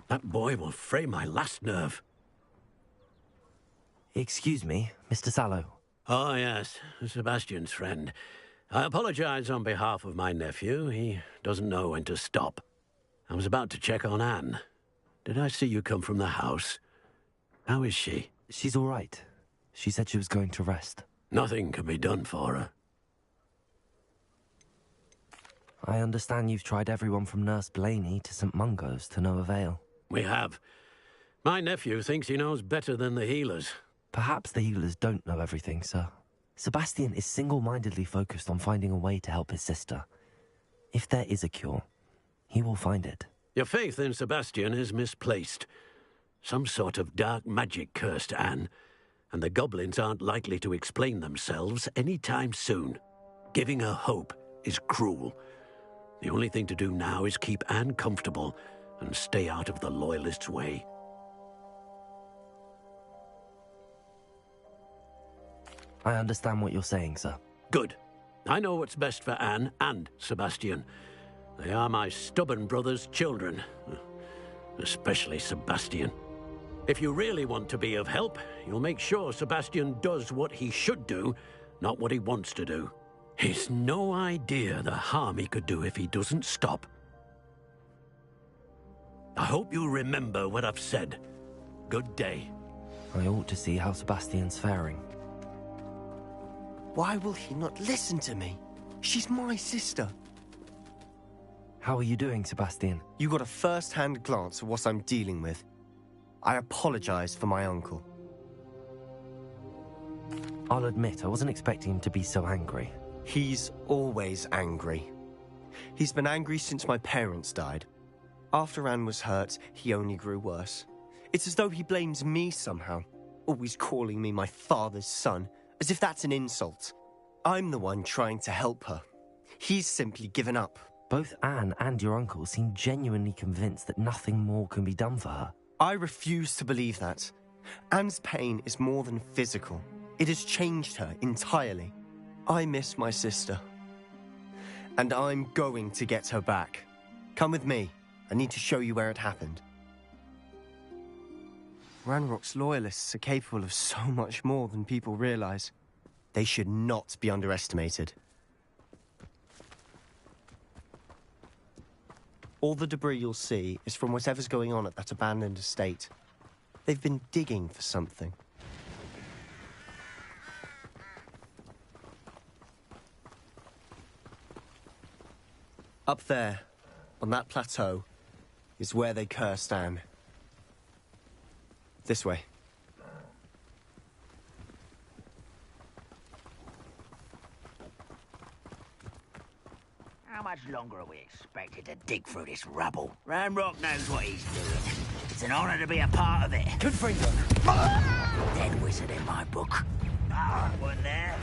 That boy will fray my last nerve. Excuse me, Mr. Sallow. Oh, yes, Sebastian's friend. I apologize on behalf of my nephew. He doesn't know when to stop. I was about to check on Anne. Did I see you come from the house? How is she? She's all right. She said she was going to rest. Nothing can be done for her. I understand you've tried everyone from Nurse Blaney to St. Mungo's to no avail. We have. My nephew thinks he knows better than the healers. Perhaps the healers don't know everything, sir. Sebastian is single-mindedly focused on finding a way to help his sister. If there is a cure, he will find it. Your faith in Sebastian is misplaced. Some sort of dark magic cursed Anne, and the goblins aren't likely to explain themselves anytime soon. Giving her hope is cruel. The only thing to do now is keep Anne comfortable and stay out of the Loyalists' way. I understand what you're saying, sir. Good. I know what's best for Anne and Sebastian. They are my stubborn brother's children. Especially Sebastian. If you really want to be of help, you'll make sure Sebastian does what he should do, not what he wants to do. He's no idea the harm he could do if he doesn't stop. I hope you remember what I've said. Good day. I ought to see how Sebastian's faring. Why will he not listen to me? She's my sister. How are you doing, Sebastian? You got a first-hand glance at what I'm dealing with. I apologize for my uncle. I'll admit, I wasn't expecting him to be so angry. He's always angry. He's been angry since my parents died. After Anne was hurt, he only grew worse. It's as though he blames me somehow, always calling me my father's son, as if that's an insult. I'm the one trying to help her. He's simply given up. Both Anne and your uncle seem genuinely convinced that nothing more can be done for her. I refuse to believe that. Anne's pain is more than physical. It has changed her entirely. I miss my sister. And I'm going to get her back. Come with me. I need to show you where it happened. Ranrock's loyalists are capable of so much more than people realize. They should not be underestimated. All the debris you'll see is from whatever's going on at that abandoned estate. They've been digging for something. Up there, on that plateau, is where they cursed Anne. This way. How much longer are we expected to dig through this rubble? Ranrock knows what he's doing. It's an honor to be a part of it. Good finger. Dead wizard in my book. One there.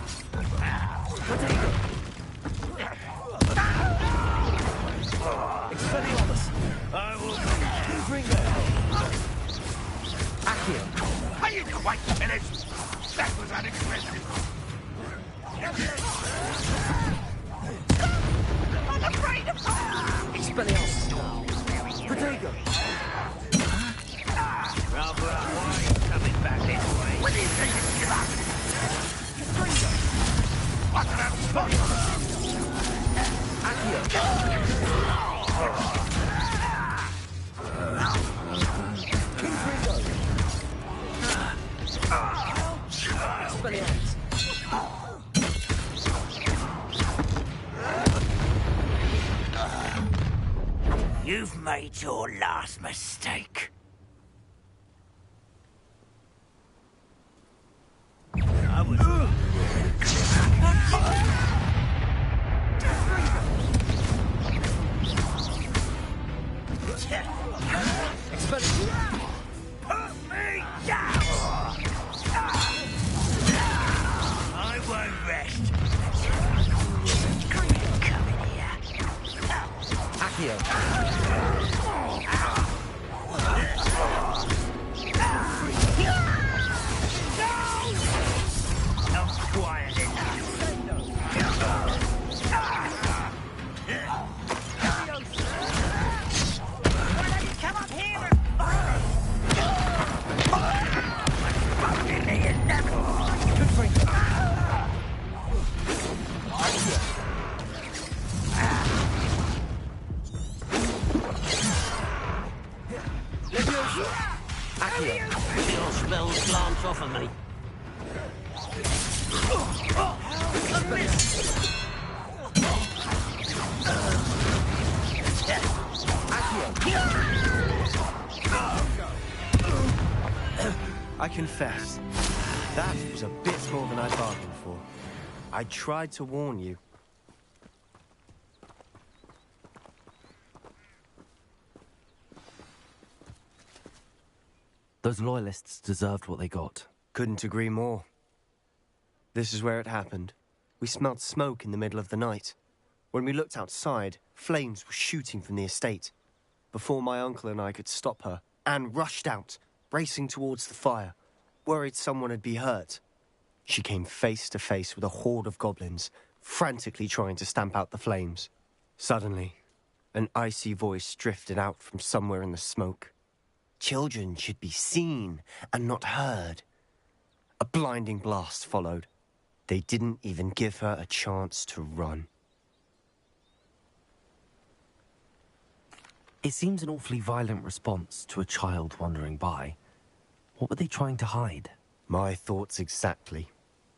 Expelliarmus! I will Accio! Are you quite finished? That was unexpected. I'm afraid of fire! Expelliarmus! Protego! Ralph, why are you coming back this way? What do you think you give up? What an outstanding! You've made your last mistake. I was... Put me down! I won't rest. Come in here. Accio! Not quiet enough. Come up here Your spells glance off of me. I confess, that was a bit more than I bargained for. I tried to warn you. Those loyalists deserved what they got. Couldn't agree more. This is where it happened. We smelled smoke in the middle of the night. When we looked outside, flames were shooting from the estate. Before my uncle and I could stop her, Anne rushed out, racing towards the fire, worried someone had been hurt. She came face to face with a horde of goblins, frantically trying to stamp out the flames. Suddenly, an icy voice drifted out from somewhere in the smoke. Children should be seen and not heard. A blinding blast followed. They didn't even give her a chance to run. It seems an awfully violent response to a child wandering by. What were they trying to hide? My thoughts exactly.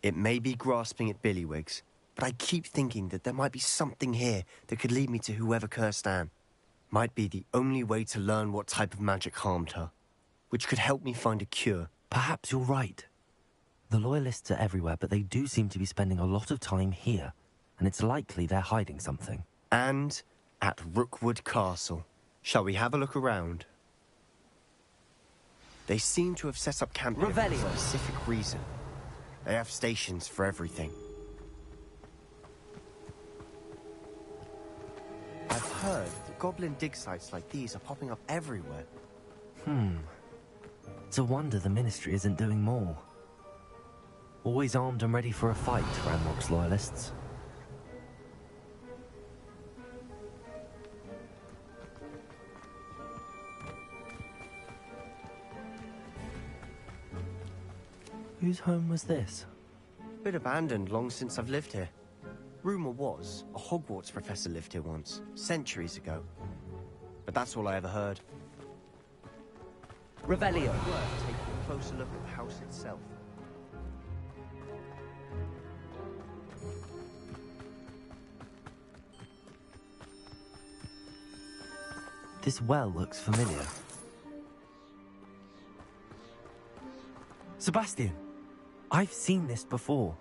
It may be grasping at Billywigs, but I keep thinking that there might be something here that could lead me to whoever cursed Anne. Might be the only way to learn what type of magic harmed her, which could help me find a cure. Perhaps you're right. The Loyalists are everywhere, but they do seem to be spending a lot of time here, and it's likely they're hiding something. And at Rookwood Castle. Shall we have a look around? They seem to have set up camp here for a specific reason. They have stations for everything. I've heard that goblin dig sites like these are popping up everywhere. It's a wonder the Ministry isn't doing more. Always armed and ready for a fight, Ranrock's Loyalists. Whose home was this? Bit abandoned long since I've lived here. Rumour was, a Hogwarts professor lived here once, centuries ago. But that's all I ever heard. Revelio. Worth taking a closer look at the house itself. This well looks familiar. Sebastian! I've seen this before.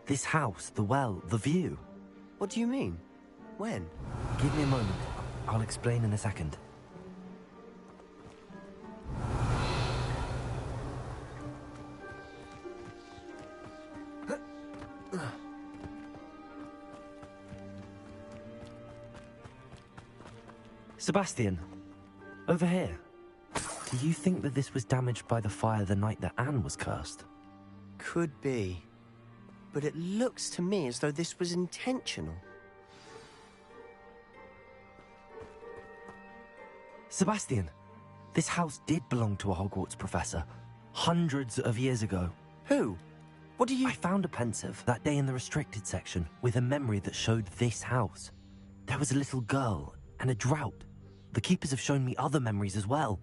This house, the well, the view. What do you mean? When? Give me a moment. I'll explain in a second. Sebastian, over here. Do you think that this was damaged by the fire the night that Anne was cursed? Could be. But it looks to me as though this was intentional. Sebastian, this house did belong to a Hogwarts professor, hundreds of years ago. Who? What do you... I found a pensive that day in the restricted section with a memory that showed this house. There was a little girl and a drought. The keepers have shown me other memories as well.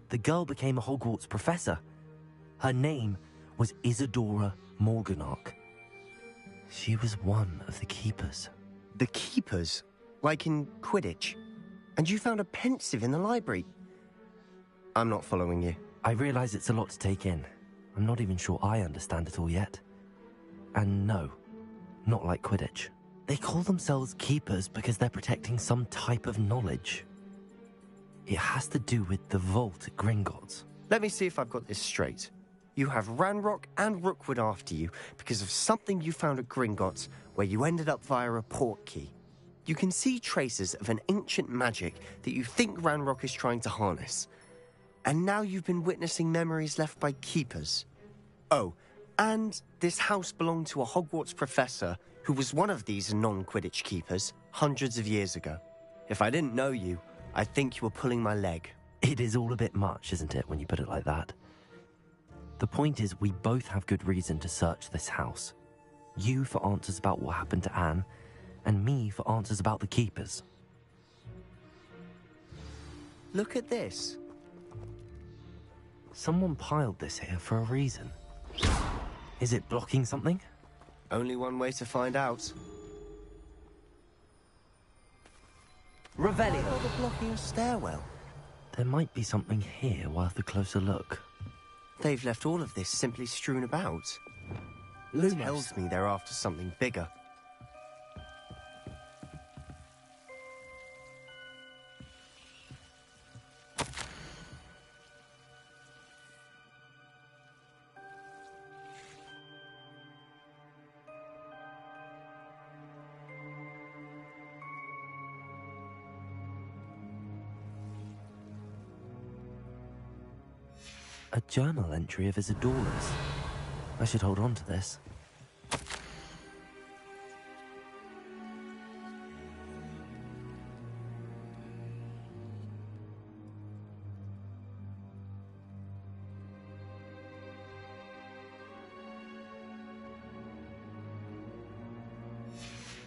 The girl became a Hogwarts professor. Her name was Isadora Morganach. She was one of the keepers. The keepers? Like in Quidditch? And you found a pensive in the library? I'm not following you. I realize it's a lot to take in. I'm not even sure I understand it all yet. And no, not like Quidditch. They call themselves keepers because they're protecting some type of knowledge. It has to do with the vault at Gringotts. Let me see if I've got this straight. You have Ranrock and Rookwood after you because of something you found at Gringotts where you ended up via a portkey. You can see traces of an ancient magic that you think Ranrock is trying to harness. And now you've been witnessing memories left by keepers. Oh, and this house belonged to a Hogwarts professor who was one of these non-Quidditch keepers hundreds of years ago. If I didn't know you, I'd think you were pulling my leg. It is all a bit much, isn't it, when you put it like that? The point is, we both have good reason to search this house. You for answers about what happened to Anne, and me for answers about the keepers. Look at this. Someone piled this here for a reason. Is it blocking something? Only one way to find out. Revelio. Oh, they're blocking a stairwell. There might be something here worth a closer look. They've left all of this simply strewn about. It tells me they're after something bigger. A journal entry of Isadora's. I should hold on to this.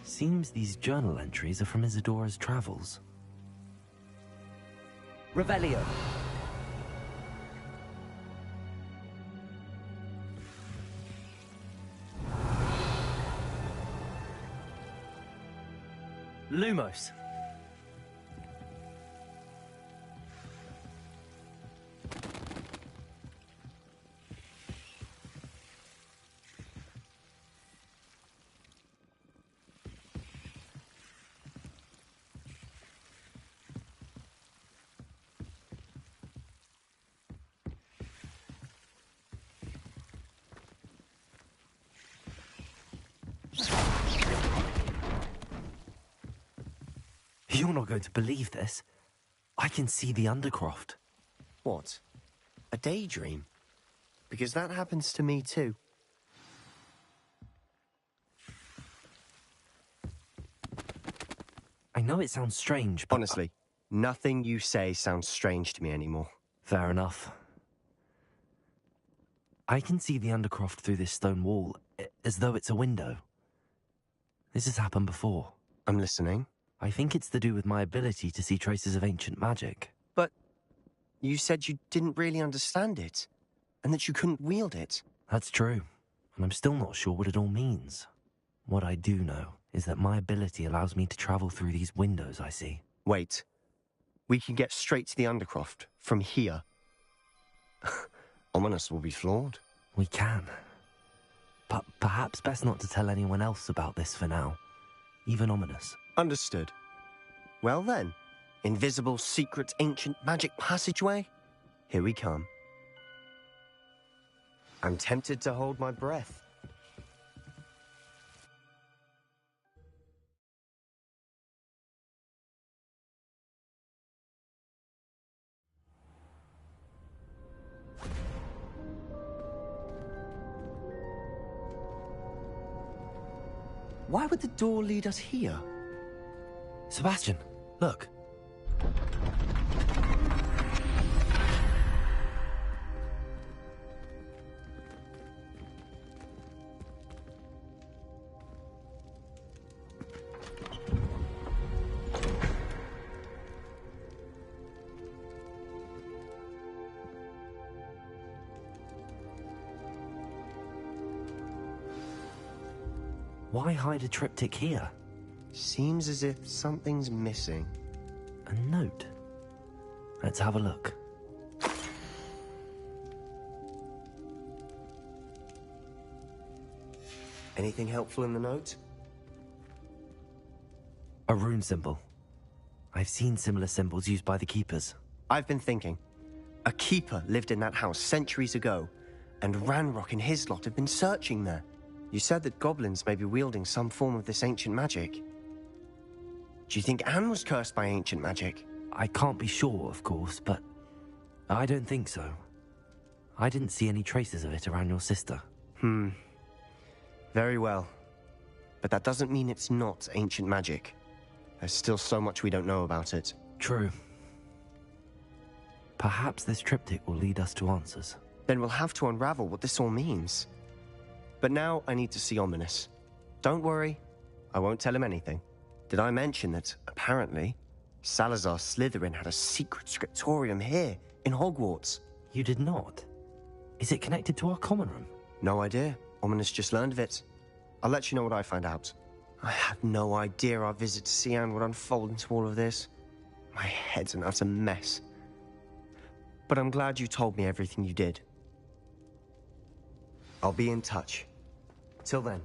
Seems these journal entries are from Isadora's travels. Revelio. Lumos. You're not going to believe this. I can see the Undercroft. What? A daydream? Because that happens to me too. I know it sounds strange, but... Honestly, nothing you say sounds strange to me anymore. Fair enough. I can see the Undercroft through this stone wall, as though it's a window. This has happened before. I'm listening. I think it's to do with my ability to see traces of ancient magic. But you said you didn't really understand it, and that you couldn't wield it. That's true, and I'm still not sure what it all means. What I do know is that my ability allows me to travel through these windows I see. Wait. We can get straight to the Undercroft from here. Ominous will be floored. We can. But perhaps best not to tell anyone else about this for now. Even Ominous. Understood. Well then, invisible, secret, ancient magic passageway? Here we come. I'm tempted to hold my breath. Why would the door lead us here? Sebastian, look. Why hide a triptych here? Seems as if something's missing. A note. Let's have a look. Anything helpful in the note? A rune symbol. I've seen similar symbols used by the keepers. I've been thinking. A keeper lived in that house centuries ago, and Ranrock and his lot have been searching there. You said that goblins may be wielding some form of this ancient magic. Do you think Anne was cursed by ancient magic? I can't be sure, of course, but I don't think so. I didn't see any traces of it around your sister. Very well. But that doesn't mean it's not ancient magic. There's still so much we don't know about it. True. Perhaps this triptych will lead us to answers. Then we'll have to unravel what this all means. But now I need to see Ominous. Don't worry, I won't tell him anything. Did I mention that, apparently, Salazar Slytherin had a secret scriptorium here, in Hogwarts? You did not? Is it connected to our common room? No idea. Ominous just learned of it. I'll let you know what I find out. I had no idea our visit to see Anne would unfold into all of this. My head's an utter mess. But I'm glad you told me everything you did. I'll be in touch. Till then.